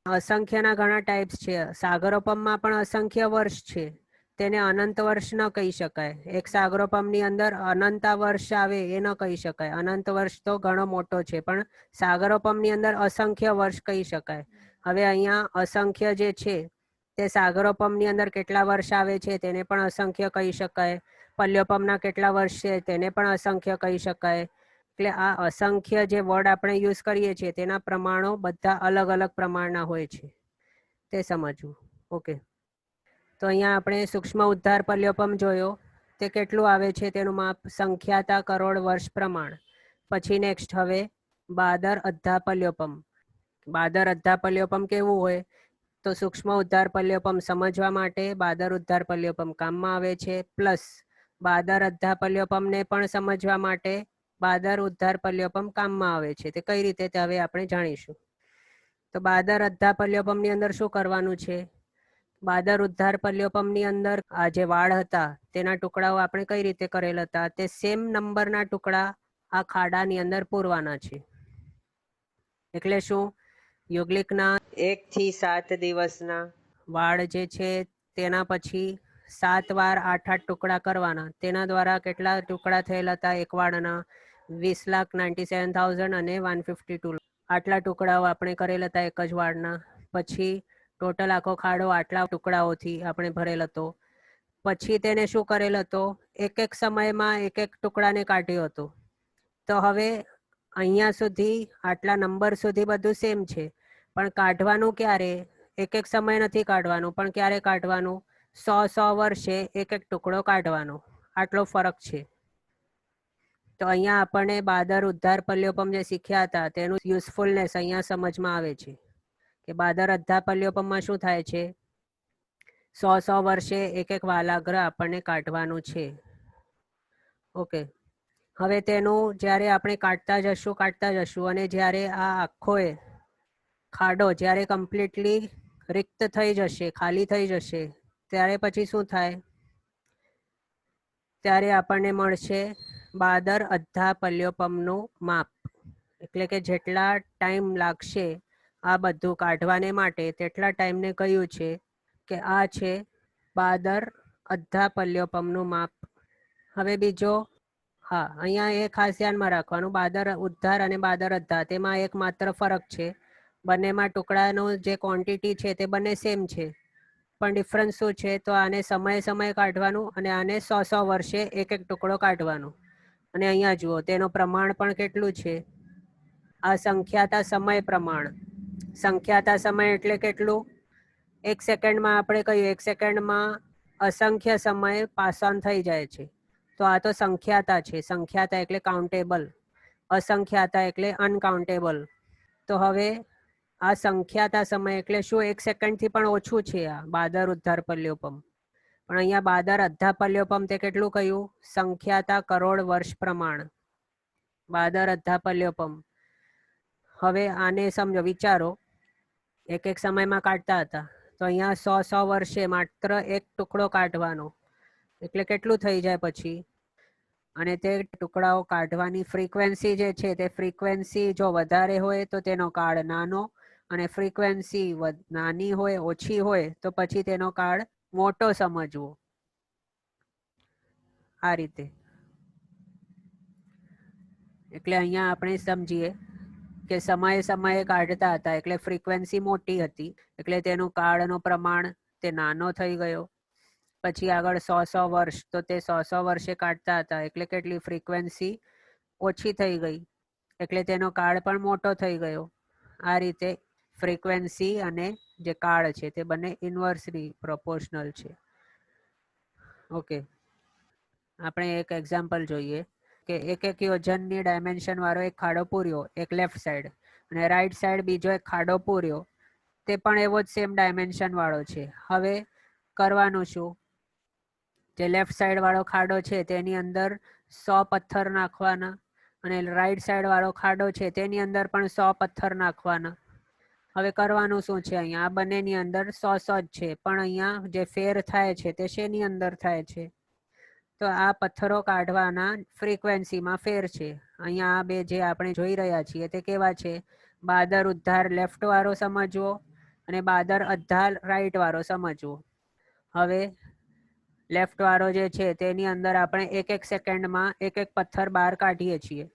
અસંખ્યના ઘણા ટાઈપ્સ છે. સાગરોપમમાં પણ અસંખ્ય વર્ષ છે, તેને અનંત વર્ષ ન કહી શકાય. એક સાગરોપમની અંદર અનંતા વર્ષ આવે એ ન કહી શકાય. અનંત વર્ષ તો ઘણો મોટો છે, પણ સાગરોપમની અંદર અસંખ્ય વર્ષ કહી શકાય. હવે અહીંયા અસંખ્ય જે છે તે સાગરોપમની અંદર કેટલા વર્ષ આવે છે તેને પણ અસંખ્ય કહી શકાય. પલ્યોપમના કેટલા વર્ષ છે તેને પણ અસંખ્ય કહી શકાય. એટલે આ અસંખ્ય જે વર્ડ આપણે યુઝ કરીએ છીએ તેના પ્રમાણો બધા અલગ અલગ પ્રમાણના હોય છે, તે સમજવું. ઓકે, તો અહીંયા આપણે સૂક્ષ્મ ઉદ્ધાર પલ્યોપમ જોયો, તે કેટલું આવે છે તેનું માપ સંખ્યાતા કરોડ વર્ષ પ્રમાણ. પછી નેક્સ્ટ હવે બાદર અધ્ધા પલ્યોપમ. બાદર અધ્ધા પલ્યોપમ કેવું હોય? તો સૂક્ષ્મ ઉદ્ધાર પલ્યોપમ સમજવા માટે બાદર ઉદ્ધાર પલ્યોપમ કામમાં આવે છે, પ્લસ બાદર અધ્ધા પલ્યોપમને પણ સમજવા માટે બાદર ઉદ્ધાર પલ્યોપમ કામમાં આવે છે. તે કઈ રીતે તે હવે આપણે જાણીશું. તો બાદર અધ્ધા પલ્યોપમની અંદર શું કરવાનું છે? બાદર ઉદ્ધાર પલ્યોપમની અંદર આ જે વાળ હતા તેના ટુકડાઓ આપણે કઈ રીતે કરેલ હતા, તે સેમ નંબરના ટુકડા આ ખાડાની અંદર પૂરવાના છે. એટલે શું? યુગલિકના 1 થી 7 દિવસના વાળ જે છે તેના પછી 7 વાર 8 ટુકડા કરવાના. તેના દ્વારા કેટલા ટુકડા થયેલા હતા એક વાળના? 20,97,000 અને 152. આટલા ટુકડાઓ આપણે કરેલ હતા એક જ વાળના. પછી ટોટલ આખો ખાડો આટલા ટુકડાઓથી આપણે ભરેલ હતો. પછી તેને શું કરેલ હતો? એક એક સમયમાં એક એક ટુકડાને કાઢ્યો હતો. તો હવે અહીંયા સુધી આટલા નંબર સુધી બધું સેમ છે, પણ કાઢવાનું ક્યારે? એક એક સમય નથી કાઢવાનું, પણ ક્યારે કાઢવાનું? 100 વર્ષે એક એક ટુકડો કાઢવાનો. આટલો ફરક છે. તો અહીંયા આપણને બાદર ઉદ્ધાર પલ્યોપમ જે શીખ્યા હતા તેનું યુઝફુલનેસ અહીંયા સમજમાં આવે છે કે બાદર અધ્ધા પલ્યોપમમાં શું થાય છે? 100 વર્ષે એક એક વાલાગ્ર આપણને કાઢવાનું છે. ઓકે, હવે તેનું જ્યારે આપણે કાઢતા જશું અને જ્યારે આ આખો ખાડો જ્યારે કમ્પ્લીટલી રિક્ત થઈ જશે, ખાલી થઈ જશે, ત્યારે પછી શું થાય? ત્યારે આપણને મળશે બાદર અધ્ધા પલ્યોપમનું માપ. એટલે કે જેટલા ટાઈમ લાગશે આ બધું કાઢવાને માટે તેટલા ટાઈમને કહ્યું છે કે આ છે બાદર અધ્ધા પલ્યોપમનું માપ. હવે બીજો, હા, અહીંયા એ ખાસ ધ્યાનમાં રાખવાનું, બાદર ઉદ્ધાર અને બાદર અધ્ધા તેમાં એક માત્ર ફરક છે. બંનેમાં ટુકડાનો જે ક્વોન્ટિટી છે તે બંને સેમ છે, પણ ડિફરન્સ શું છે? તો આને સમયે કાઢવાનું અને આને 100 વર્ષે એક એક ટુકડો કાઢવાનો. અને અહીંયા જુઓ તેનું પ્રમાણ પણ કેટલું છે? આ સંખ્યાતા સમય પ્રમાણ. સંખ્યાતા સમય એટલે કેટલું? 1 સેકન્ડમાં આપણે કહ્યું 1 સેકન્ડમાં અસંખ્ય સમય પાસ ઓન થઈ જાય છે. તો આ તો સંખ્યાતા છે. સંખ્યાતા એટલે કાઉન્ટેબલ, અસંખ્યાતા એટલે અનકાઉન્ટેબલ. તો હવે આ સંખ્યાતા સમય એટલે શું? 1 સેકન્ડથી પણ ઓછું છે આ બાદર ઉદ્ધાર પલ્યોપમ. પણ અહીંયા બાદર અધ્ધા પલ્યોપમ તે કેટલું કહ્યું? સંખ્યાતા કરોડ વર્ષ પ્રમાણ. બાદર અધ્ધા પલ્યોપમ. હવે આને સમજો, વિચારો, એક એક સમયમાં કાઢતા હતા, તો અહીંયા 100 વર્ષે માત્ર એક ટુકડો કાઢવાનો. એટલે કેટલું થઈ જાય પછી? અને તે ટુકડાઓ કાઢવાની ફ્રીક્વન્સી જે છે તે ફ્રીક્વન્સી જો વધારે હોય તો તેનો કાળ નાનો, અને ફ્રીક્વન્સી નાની હોય, ઓછી હોય તો પછી તેનો કાળ મોટો સમજવો. આ રીતે. એટલે અહીંયા આપણે સમજીએ કે સમયે કાઢતા હતા એટલે ફ્રીક્વન્સી મોટી હતી, એટલે તેનું કાળનો પ્રમાણ તે નાનો થઈ ગયો. પછી આગળ 100 વર્ષ, તો તે 100 વર્ષે કાઢતા હતા એટલે કેટલી ફ્રીક્વન્સી ઓછી થઈ ગઈ, એટલે તેનો કાળ પણ મોટો થઈ ગયો. આ રીતે ફ્રીક્વન્સી અને જે કાળ છે તે બંને ઇન્વર્સલી પ્રોપોર્શનલ છે. ઓકે, આપણે એક એક્ઝામ્પલ જોઈએ કે એક યોજનની ડાયમેન્શન વાળો એક ખાડો પૂર્યો, એક લેફ્ટ સાઈડ, અને રાઈટ સાઈડ બીજો એક ખાડો પૂર્યો, તે પણ એવો જ સેમ ડાયમેન્શન વાળો છે. હવે કરવાનું શું? જે લેફ્ટ સાઈડ વાળો ખાડો છે તેની અંદર 100 પથ્થર નાખવાના, અને રાઈટ સાઈડ વાળો ખાડો છે તેની અંદર પણ 100 પથ્થર નાખવાના. હવે કરવાનું શું છે? અહીંયા આ બંનેની અંદર 100 જ છે, પણ અહીંયા જે ફેર થાય છે તે શેની અંદર થાય છે? તો આ પથ્થરો કાઢવાના ફ્રીક્વન્સીમાં ફેર છે. અહીંયા આ બે જે આપણે જોઈ રહ્યા છીએ તે કેવા છે? બાદર ઉદ્ધાર લેફ્ટ વાળો સમજવો અને બાદર અધ્ધા રાઈટ વાળો સમજવો. હવે લેફ્ટ વાળો જે છે તેની અંદર આપણે એક સેકન્ડમાં એક પથ્થર બહાર કાઢીએ છીએ,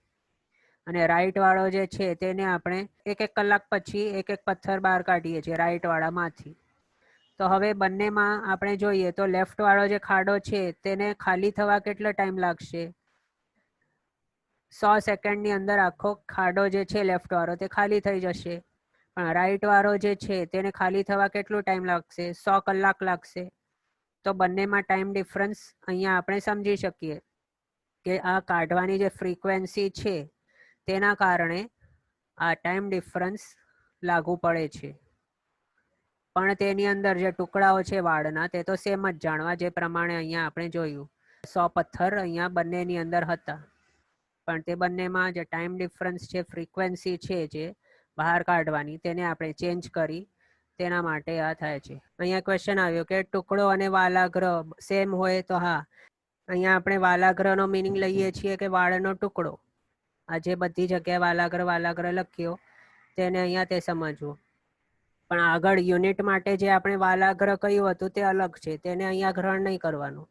અને રાઈટ વાળો જે છે તેને આપણે એક કલાક પછી એક પથ્થર બહાર કાઢીએ છીએ રાઈટ વાળામાંથી. તો હવે બંનેમાં આપણે જોઈએ તો લેફ્ટ વાળો જે ખાડો છે તેને ખાલી થવા કેટલો ટાઈમ લાગશે? 100 સેકન્ડની અંદર આખો ખાડો જે છે લેફ્ટ વાળો તે ખાલી થઈ જશે. પણ રાઈટ વાળો જે છે તેને ખાલી થવા કેટલો ટાઈમ લાગશે? 100 કલાક લાગશે. તો બંનેમાં ટાઈમ ડિફરન્સ અહીંયા આપણે સમજી શકીએ કે આ કાઢવાની જે ફ્રીક્વન્સી છે તેના કારણે આ ટાઈમ ડિફરન્સ લાગુ પડે છે. પણ તેની અંદર જે ટુકડાઓ છે વાળના તે તો સેમ જ જાણવા, જે પ્રમાણે અહીંયા આપણે જોયું 100 પથ્થર અહીંયા બંનેની અંદર હતા. પણ તે બંનેમાં જે ટાઈમ ડિફરન્સ છે, ફ્રીક્વન્સી છે જે બહાર કાઢવાની, તેને આપણે ચેન્જ કરી, તેના માટે આ થાય છે. અહીંયા ક્વેશ્ચન આવ્યો કે ટુકડો અને વાલાગ્ર સેમ હોય તો હા. અહીંયા આપણે વાલાગ્રનો મિનિંગ લઈએ છીએ કે વાળનો ટુકડો. આ જે બધી જગ્યાએ વાલાગ્ર લખ્યો તેને અહીંયા તે સમજવું. પણ આગળ યુનિટ માટે જે આપણે વાલાગ્ર કહ્યું હતું તે અલગ છે, તેને અહીંયા ગ્રહણ નહીં કરવાનું.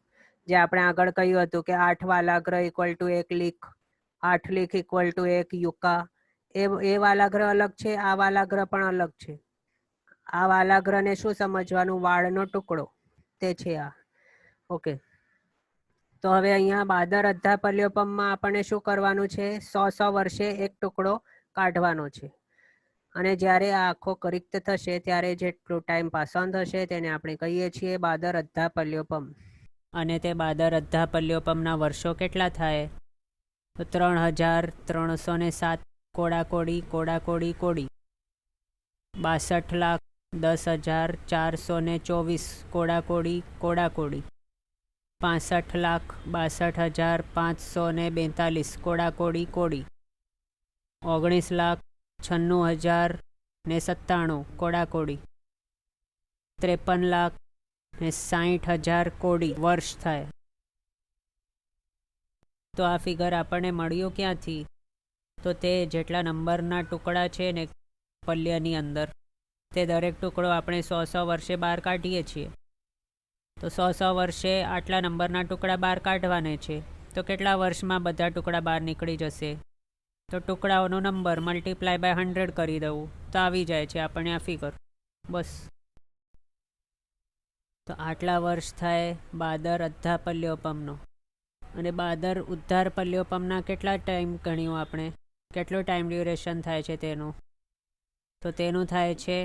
જે આપણે આગળ કહ્યું હતું કે 8 વાલાગ્ર ઇક્વલ ટુ 1 લીખ, 8 લીખ ઇક્વલ ટુ 1 યુકા, એ વાલાગ્ર અલગ છે, આ વાલાગ્ર પણ અલગ છે. આ વાલાગ્રને શું સમજવાનું? વાળનો ટુકડો તે છે આ. ઓકે, તો હવે અહીંયા બાદર અધ્ધાપલ્યોપમમાં આપણને શું કરવાનું છે? 100 વર્ષે એક ટુકડો કાઢવાનો છે. અને જ્યારે આ આખો કરિક્ત થશે ત્યારે જેટલો ટાઈમ પાસ ઓન થશે તેને આપણે કહીએ છીએ બાદર અધ્ધાપલ્યોપમ. અને તે બાદર અધ્ધાપલ્યોપમના વર્ષો કેટલા થાય? તો 3307 કોડાકોડી કોડાકોડી કોડી, 62,10,424 કોડાકોડી કોડાકોડી, 65,62,542 કોડાકોડી કોડી, 19,96,097 કોડાકોડી, 53,60,000 કોડી વર્ષ થાય. તો આ ફિગર આપણને મળ્યું ક્યાંથી? તો તે જેટલા નંબરના ટુકડા છે ને પલ્યની અંદર, તે દરેક ટુકડો આપણે 100 વર્ષે બહાર કાઢીએ છીએ. તો 100 વર્ષે આટલા નંબરના ટુકડા બહાર કાઢવાને છે. તો કેટલા વર્ષમાં બધા ટુકડા બહાર નીકળી જશે? તો ટુકડાઓનો નંબર મલ્ટીપ્લાય બાય 100 કરી દઉં તો આવી જાય છે આપણને આ ફિગર. બસ. તો આટલા વર્ષ થાય બાદર અધ્ધાપલ્યોપમનો. અને બાદર ઉદ્ધારપલ્યોપમના કેટલા ટાઈમ ગણ્યું આપણે? કેટલો ટાઈમ ડ્યુરેશન થાય છે તેનું? તો તેનું થાય છે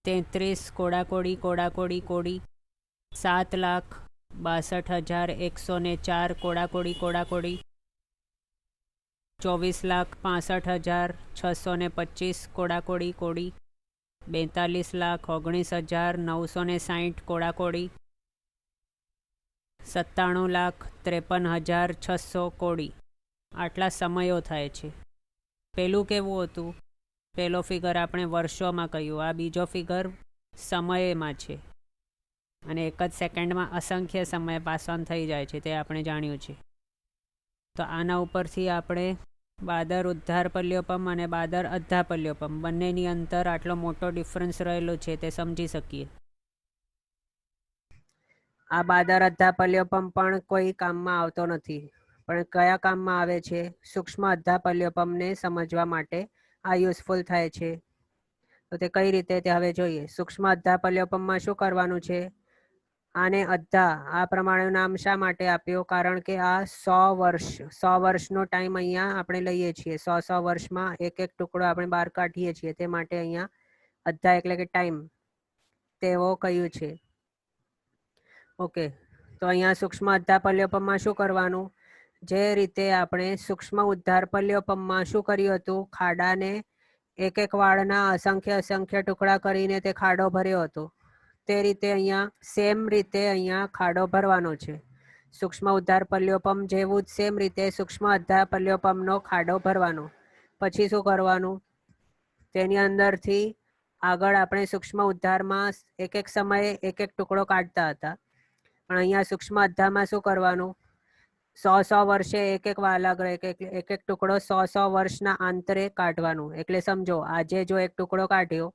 33 કોડાકોડી કોડાકોડી કોડી, 7,62,104 કોડાકોડી કોડાકોડી, 24,65,625 કોડાકોડી કોડી, 42,19,960 કોડાકોડી, 97,53,600 કોડી. આટલા સમયો થાય છે. પેલું કેવું હતું? પેલો ફિગર આપણે વર્ષોમાં કહ્યું, આ બીજો ફિગર સમયમાં છે. અને એક જ સેકન્ડમાં અસંખ્ય સમય પાસ ઓન થઈ જાય છે, તે આપણે જાણ્યું છે. તો આના ઉપરથી આપણે બાદર ઉદ્ધારપલ્યોપમ અને બાદર અધ્ધાપલ્યોપમ બંનેની અંદર આટલો મોટો ડિફરન્સ રહેલો છે તે સમજી શકીએ. આ બાદર અધ્ધાપલ્યોપમ પણ કોઈ કામમાં આવતો નથી. પણ કયા કામમાં આવે છે? સૂક્ષ્મ અધ્ધાપલ્યોપમને સમજવા માટે આ યુઝફુલ થાય છે. તો તે કઈ રીતે તે હવે જોઈએ. સૂક્ષ્મ અધ્ધાપલ્યોપમમાં શું કરવાનું છે? આને અધ્ધા આ પ્રમાણેનું નામ શા માટે આપ્યું? કારણ કે આ 100 વર્ષનો ટાઈમ અહીંયા આપણે લઈએ છીએ. 100 વર્ષમાં એક એક ટુકડો આપણે બહાર કાઢીએ છીએ, તે માટે અહીંયા અધ્ધા એટલે કે ટાઈમ તેવો કહ્યું છે. ઓકે, તો અહીંયા સૂક્ષ્મ અધ્ધાપલ્યોપમમાં શું કરવાનું? જે રીતે આપણે સૂક્ષ્મ ઉદ્ધારપલ્યોપમમાં શું કર્યું હતું? ખાડાને એક એક વાળના અસંખ્ય ટુકડા કરીને તે ખાડો ભર્યો હતો. તે રીતે અહીંયા સેમ રીતે અહીંયા ખાડો ભરવાનો છે. સૂક્ષ્મ ઉદ્ધારપલ્યોપમ જેવું જ સેમ રીતે સૂક્ષ્મ અધ્ધાપલ્યોપમનો ખાડો ભરવાનો. પછી શું કરવાનું? તેની અંદરથી આગળ આપણે સૂક્ષ્મ ઉદ્ધારમાં એક એક સમયે એક એક ટુકડો કાઢતા હતા. પણ અહીંયા સૂક્ષ્મ અધ્ધામાં શું કરવાનું? 100 વર્ષે એક એક વાલાગ્ર એક એક ટુકડો 100 વર્ષના અંતરે કાઢવાનું. એટલે સમજો આજે જો એક ટુકડો કાઢ્યો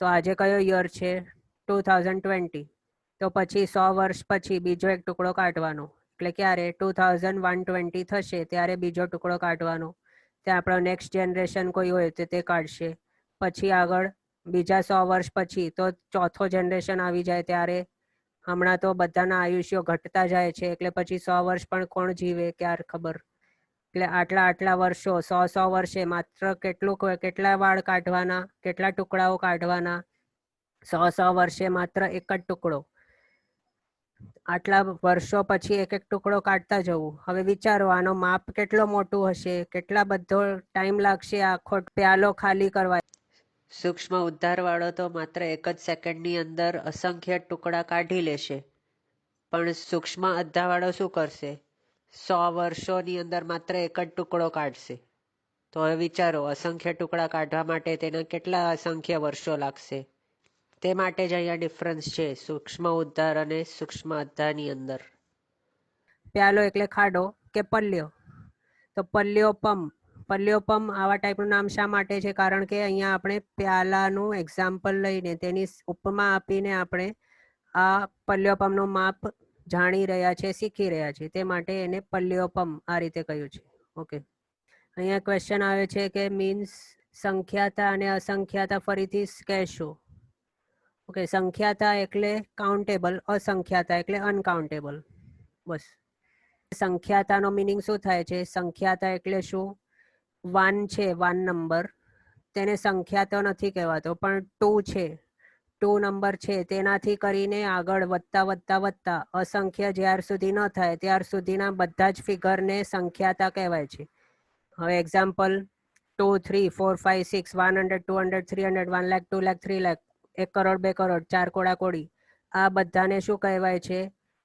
તો આજે કયો યર છે? 2020. તો પછી 100 વર્ષ પછી બીજો એક ટુકડો કાઢવાનો. એટલે ક્યારે? 2120 થશે ત્યારે બીજો ટુકડો કાઢવાનો. ત્યાં આપણો નેક્સ્ટ જનરેશન કોઈ હોય તો તે કાઢશે. પછી આગળ બીજા 100 વર્ષ પછી તો ચોથો જનરેશન આવી જાય ત્યારે હમણાં તો બધાના આયુષ્યો ઘટતા જાય છે, એટલે પછી 100 વર્ષ પણ કોણ જીવે ક્યારે ખબર. એટલે આટલા વર્ષો 100 વર્ષે માત્ર કેટલા વાળ કાઢવાના, કેટલા ટુકડાઓ કાઢવાના, 100 વર્ષે માત્ર એક જ ટુકડો, આટલા વર્ષો પછી એક ટુકડો કાઢતા જવું. હવે વિચારો આનો માપ કેટલો મોટું હશે, કેટલા બધો ટાઈમ લાગશે આખો પ્યાલો ખાલી કરવા. સૂક્ષ્મ ઉદ્ધારવાળો તો માત્ર એક જ સેકન્ડની અંદર અસંખ્ય ટુકડા કાઢી લેશે, પણ સૂક્ષ્મ અદ્ધાવાળો શું કરશે? 100 વર્ષોની અંદર માત્ર એક જ ટુકડો કાઢશે. તો હવે વિચારો, અસંખ્ય ટુકડા કાઢવા માટે તેના કેટલા અસંખ્ય વર્ષો લાગશે. તે માટે જ અહીંયા ડિફરન્સ છે સૂક્ષ્મ ઉદ્ધાર અને સૂક્ષ્મ અદ્ધાની અંદર. પ્યાલો એટલે ખાડો કે પલ્યો? તો પલ્યોપમ આવા ટાઈપનું નામ શા માટે છે? કારણ કે અહીંયા આપણે પ્યાલાનું એક્ઝામ્પલ લઈને તેની ઉપમા આપીને આપણે આ પલ્યોપમનું માપ જાણી રહ્યા છે, શીખી રહ્યા છે, તે માટે એને પલ્યોપમ આ રીતે કહ્યું છે. ઓકે, અહીંયા ક્વેશ્ચન આવે છે કે મીન્સ સંખ્યાતા અને અસંખ્યાતા ફરીથી કહેશો. ઓકે, સંખ્યાતા એટલે કાઉન્ટેબલ, અસંખ્યાતા એટલે અનકાઉન્ટેબલ. બસ, સંખ્યાતાનો મિનિંગ શું થાય છે? સંખ્યાતા એટલે શું? 1 છે, 1 નંબર, તેને સંખ્યાતો નથી કહેવાતો, પણ 2 છે, 2 નંબર છે, તેનાથી કરીને આગળ વધતા અસંખ્ય જ્યાર સુધી ન થાય ત્યાર સુધીના બધા જ ફિગરને સંખ્યાતા કહેવાય છે. હવે એક્ઝામ્પલ 2, 3, 4, 5, 6, 100, 200, 300, 1 લાખ, 2 લાખ, 3 લાખ, 1 કરોડ, 2 કરોડ, 4 કોડા કોડી, આ બધાને શું કહેવાય છે?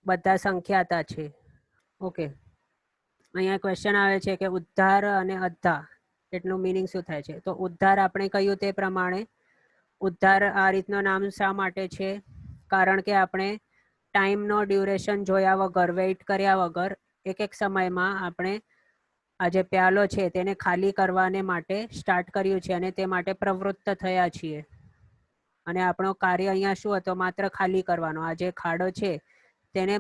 બધા સંખ્યાતા છે. ઓકે, અહીંયા ક્વેશ્ચન આવે છે કે ઉદ્ધાર અને અદ્ધા એટલું મિનિંગ શું થાય છે? તો ઉદ્ધાર આપણે કહ્યું તે પ્રમાણે ઉદ્ધાર આ રીતનું નામ શા માટે છે? કારણ કે આપણે ટાઈમનો ડ્યુરેશન જોયા વગર, વેઇટ કર્યા વગર એક સમયમાં આપણે આ જે પ્યાલો છે તેને ખાલી કરવાને માટે સ્ટાર્ટ કર્યું છે અને તે માટે પ્રવૃત્ત થયા છીએ. અને આપણો કાર્ય અહીંયા શું હતો? માત્ર ખાલી કરવાનો. આ જે ખાડો છે તેને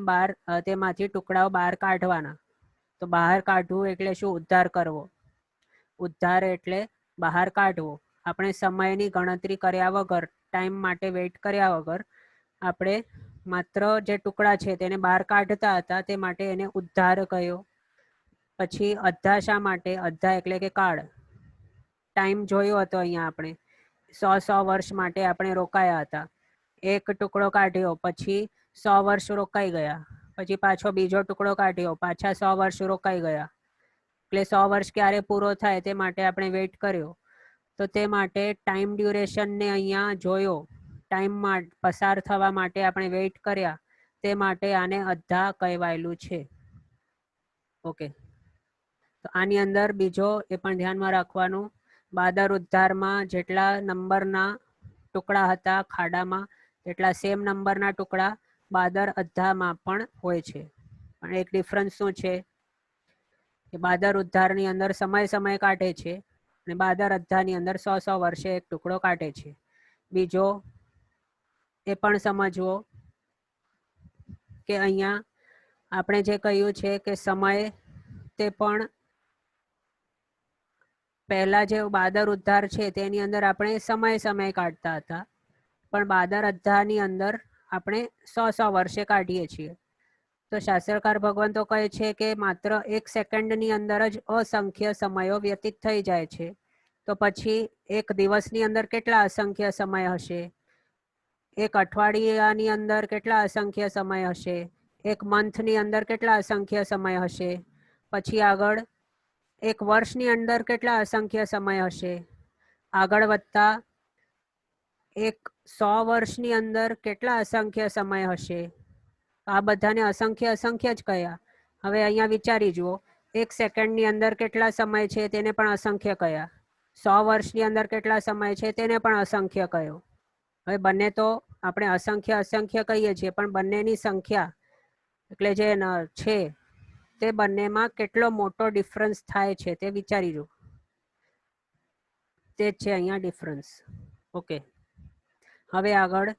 તેમાંથી ટુકડાઓ બહાર કાઢવાના. તો બહાર કાઢવું એટલે શું? ઉદ્ધાર કરવો. ઉદ્ધાર એટલે બહાર કાઢવો. આપણે સમયની ગણતરી કર્યા વગર, ટાઈમ માટે વેઇટ કર્યા વગર આપણે માત્ર જે ટુકડા છે તેને બહાર કાઢતા હતા, તે માટે એને ઉદ્ધાર કહ્યો. પછી અદ્ધા શા માટે? અદ્ધા એટલે કે કાળ. ટાઈમ જોયો હતો અહીંયા આપણે 100 વર્ષ માટે આપણે રોકાયા હતા. એક ટુકડો કાઢ્યો, પછી 100 વર્ષ રોકાઈ ગયા, પછી પાછો બીજો ટુકડો કાઢ્યો, પાછા 100 વર્ષ રોકાઈ ગયા. એટલે 100 વર્ષ ક્યારે પૂરો થાય તે માટે આપણે વેઇટ કર્યો. તો તે માટે ટાઈમ ડ્યુરેશનને અહીંયા જોયો, ટાઈમ પસાર થવા માટે આપણે વેઇટ કર્યા, તે માટે આને અદ્ધા કહેવાયેલું છે. ઓકે, તો આની અંદર બીજો એ પણ ધ્યાનમાં રાખવાનું, બાદર ઉદ્ધારમાં જેટલા નંબરના ટુકડા હતા ખાડામાં તેટલા સેમ નંબરના ટુકડા બાદર અદ્ધામાં પણ હોય છે. પણ એક ડિફરન્સ શું છે કે બાદર ઉદ્ધારની અંદર સમય કાઢે છે અને બાદર અદ્ધાની અંદર 100 વર્ષે એક ટુકડો કાઢે છે. બીજો એ પણ સમજવો કે અહીંયા આપણે જે કહ્યું છે કે સમય તે પણ પહેલા જે બાદર ઉદ્ધાર છે તેની અંદર આપણે સમય કાઢતા હતા, પણ બાદર અદ્ધાની અંદર આપણે 100 વર્ષે કાઢીએ છીએ. તો શાસ્ત્રકાર ભગવાન તો કહે છે કે માત્ર 1 સેકન્ડની અંદર જ અસંખ્ય સમયો વ્યતીત થઈ જાય છે. તો પછી એક દિવસની અંદર કેટલા અસંખ્ય સમય હશે? એક અઠવાડિયાની અંદર કેટલા અસંખ્ય સમય હશે? એક મંથની અંદર કેટલા અસંખ્ય સમય હશે? પછી આગળ એક વર્ષની અંદર કેટલા અસંખ્ય સમય હશે? આગળ વધતા એક 100 વર્ષની અંદર કેટલા અસંખ્ય સમય હશે? આ બધાને અસંખ્ય જ કયા. હવે અહીંયા વિચારી જુઓ, 1 સેકન્ડની અંદર કેટલા સમય છે તેને પણ અસંખ્ય કયા, 100 વર્ષની અંદર કેટલા સમય છે તેને પણ અસંખ્ય કયો. હવે બંને તો આપણે અસંખ્ય કહીએ છીએ, પણ બંનેની સંખ્યા એટલે જે છે તે બંનેમાં કેટલો મોટો ડિફરન્સ થાય છે તે વિચારી જુઓ. તે જ છે અહીંયા ડિફરન્સ. ઓકે, હવે આગળ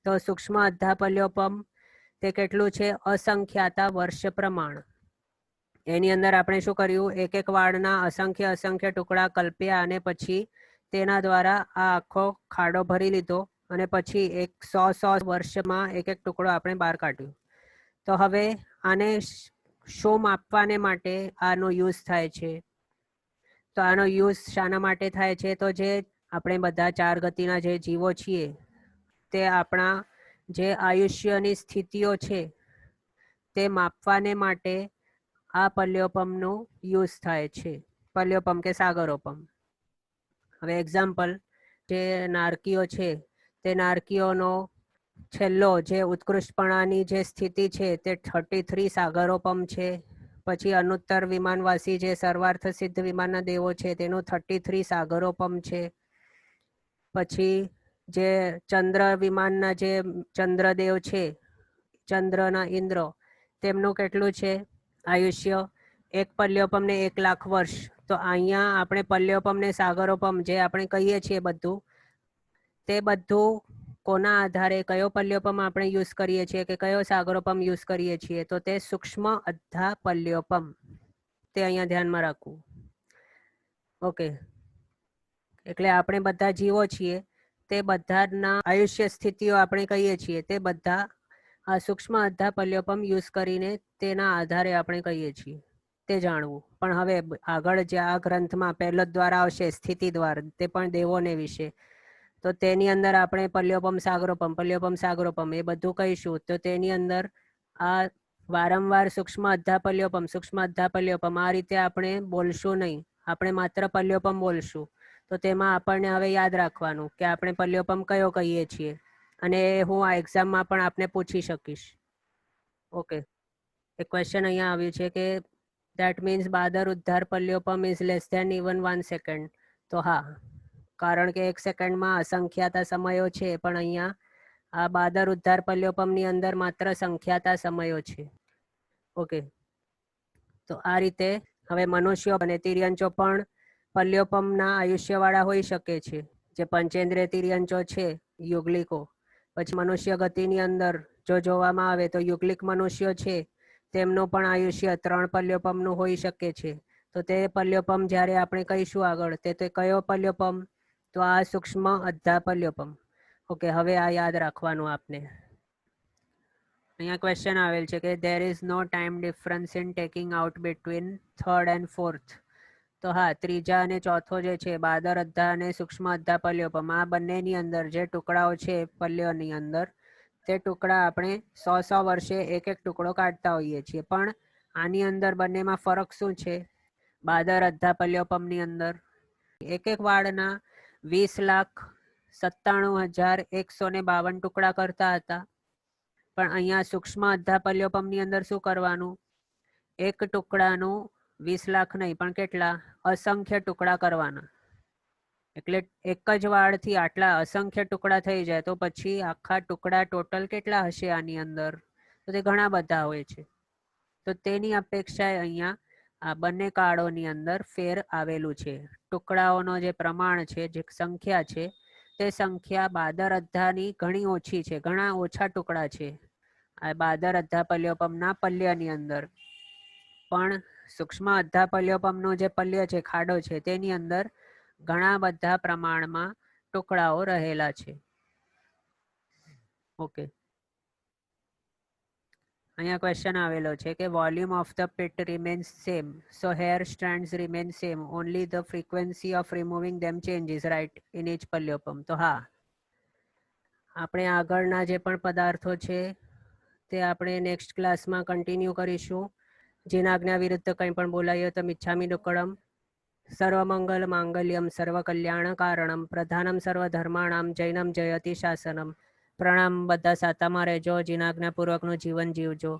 તો સૂક્ષ્મ અદ્ધા પલ્યોપમ તે કેટલું છે? અસંખ્યાતા વર્ષ પ્રમાણ. એની અંદર આપણે શું કર્યું? એક વાળના અસંખ્ય ટુકડા કલ્પ્યા અને પછી તેના દ્વારા આ આખો ખાડો ભરી લીધો અને પછી 100 વર્ષમાં એક ટુકડો આપણે બહાર કાઢ્યો. તો હવે આને શું માપવાને માટે આનો યુઝ થાય છે? તો આનો યુઝ શાના માટે થાય છે? તો જે આપણે બધા 4 ગતિના જે જીવો છીએ તે આપણા જે આયુષ્યની સ્થિતિઓ છે તે માપવાને માટે આ પલ્યોપમનો યુઝ થાય છે. પલ્યોપમ કે સાગરોપમ. હવે એક્ઝામ્પલ, જે નારકીઓ છે તે નારકીઓનો છેલ્લો જે ઉત્કૃષ્ટપણાની જે સ્થિતિ છે તે 33 સાગરોપમ છે. પછી અનુત્તર વિમાનવાસી જે સર્વાર્થ સિદ્ધ વિમાનના દેવો છે તેનું 33 સાગરોપમ છે. પછી જે ચંદ્ર વિમાનના જે ચંદ્રદેવ છે, ચંદ્રના ઇન્દ્ર, તેમનું કેટલું છે આયુષ્ય? એક પલ્યોપમને 1 લાખ વર્ષ. તો અહીંયા આપણે પલ્યોપમ ને સાગરોપમ જે આપણે કહીએ છીએ બધું, તે બધું કોના આધારે, કયો પલ્યોપમ આપણે યુઝ કરીએ છીએ કે કયો સાગરોપમ યુઝ કરીએ છીએ? તો તે સૂક્ષ્મ અધ્ધા પલ્યોપમ. તે અહીંયા ધ્યાનમાં રાખવું. ઓકે, એટલે આપણે બધા જીવો છીએ તે બધાના આયુષ્ય સ્થિતિઓ આપણે કહીએ છીએ તે બધા આ સૂક્ષ્મ અધ્ધા પલ્યોપમ યુઝ કરીને તેના આધારે આપણે કહીએ છીએ, તે જાણવું. પણ હવે આગળ જે આ ગ્રંથમાં પહેલો દ્વાર આવશે સ્થિતિ દ્વાર, તે પણ દેવોને વિશે, તો તેની અંદર આપણે પલ્યોપમ સાગરોપમ એ બધું કહીશું. તો તેની અંદર આ વારંવાર સૂક્ષ્મ અધ્ધા પલ્યોપમ આ રીતે આપણે બોલશું નહીં, આપણે માત્ર પલ્યોપમ બોલશું. તો તેમાં આપણને હવે યાદ રાખવાનું કે આપણે પલ્યોપમ કયો કહીએ છીએ, અને હું આ એક્ઝામમાં પણ આપને પૂછી શકીશ. ઓકે, એક ક્વેશ્ચન અહીંયા આવ્યું છે કે દેટ મીન્સ બાદર ઉદ્ધાર પલ્યોપમ is less than even 1 second. તો હા, કારણ કે 1 સેકન્ડમાં અસંખ્યાતા સમયો છે, પણ અહીંયા આ બાદર ઉદ્ધાર પલ્યોપમની અંદર માત્ર સંખ્યાતા સમયો છે. ઓકે, તો આ રીતે હવે મનુષ્યો અને તિર્યંચો પણ પલ્યોપમના આયુષ્યવાળા હોઈ શકે છે. જે પંચેન્દ્રિય તિર્યંચો છે, યુગલિકો. પછી મનુષ્ય ગતિની અંદર જો જોવામાં આવે તો યુગલિક મનુષ્યો છે તેમનું પણ આયુષ્ય 3 પલ્યોપમનું હોઈ શકે છે. તો તે પલ્યોપમ જ્યારે આપણે કહીશું આગળ, તે કયો પલ્યોપમ? તો આ સૂક્ષ્મ અધ્ધા પલ્યોપમ. ઓકે, હવે આ યાદ રાખવાનું આપને. અહીંયા ક્વેશ્ચન આવેલ છે કે there is no time difference in taking out between 3rd and 4th. તો હા, ત્રીજા અને ચોથો જે છે બાદર અધ્ધા અને સૂક્ષ્મ અધ્ધા પલ્યોપમ, આ બંનેની અંદર જે ટુકડાઓ છે પલ્યોની અંદર, તે ટુકડા આપણે 100 વર્ષે એક ટુકડો કાઢતા હોઈએ છીએ. પણ આની અંદર બંનેમાં ફરક શું છે? બાદર અધ્ધા પલ્યોપમની અંદર એક વાળના 20,97,152 ટુકડા કરતા હતા. પણ અહીંયા સૂક્ષ્મ અધ્ધા પલ્યોપમની અંદર શું કરવાનું? એક ટુકડાનું 20 લાખ નહીં, પણ કેટલા? અસંખ્ય ટુકડા કરવાના. એટલે એક જ વાળથી આટલા અસંખ્ય ટુકડા થઈ જાય તો પછી આખા ટુકડા ટોટલ કેટલા હશે આની અંદર? તો તે ઘણા બધા હોય છે. તો તેની અપેક્ષાએ અહીંયા આ બંને કાળોની અંદર ફેર આવેલું છે. ટુકડાઓનો જે પ્રમાણ છે, જે સંખ્યા છે, તે સંખ્યા બાદર અધ્ધાની ઘણી ઓછી છે, ઘણા ઓછા ટુકડા છે આ બાદર અધ્ધા પલ્યોપમના પલ્યની અંદર. પણ સૂક્ષ્મ અધ્ધા પલ્યોપમનો જે પલ્ય છે, ખાડો છે, તેની અંદર ઘણા બધા પ્રમાણમાં ટુકડાઓ રહેલા છે. ઓકે, અહીંયા ક્વેશ્ચન આવેલો છે કે volume of the pit remains same, so hair strands remain same, only the frequency of removing them changes, right, in each પલ્યોપમ. તો હા, આપણે આગળના જે પણ પદાર્થો છે તે આપણે નેક્સ્ટ ક્લાસમાં કન્ટિન્યુ કરીશું. જીનાજ્ઞા વિરુદ્ધ કંઈ પણ બોલાયો તો મિચ્છામિ દુક્કડમ. સર્વમંગલ માંગલ્યમ સર્વકલ્યાણ કારણમ પ્રધાનમ સર્વધર્માણામ જૈનમ જયતિ શાસનમ. પ્રણામ, બધા સાતામાં રહેજો, જીનાજ્ઞાપૂર્વકનું જીવન જીવજો.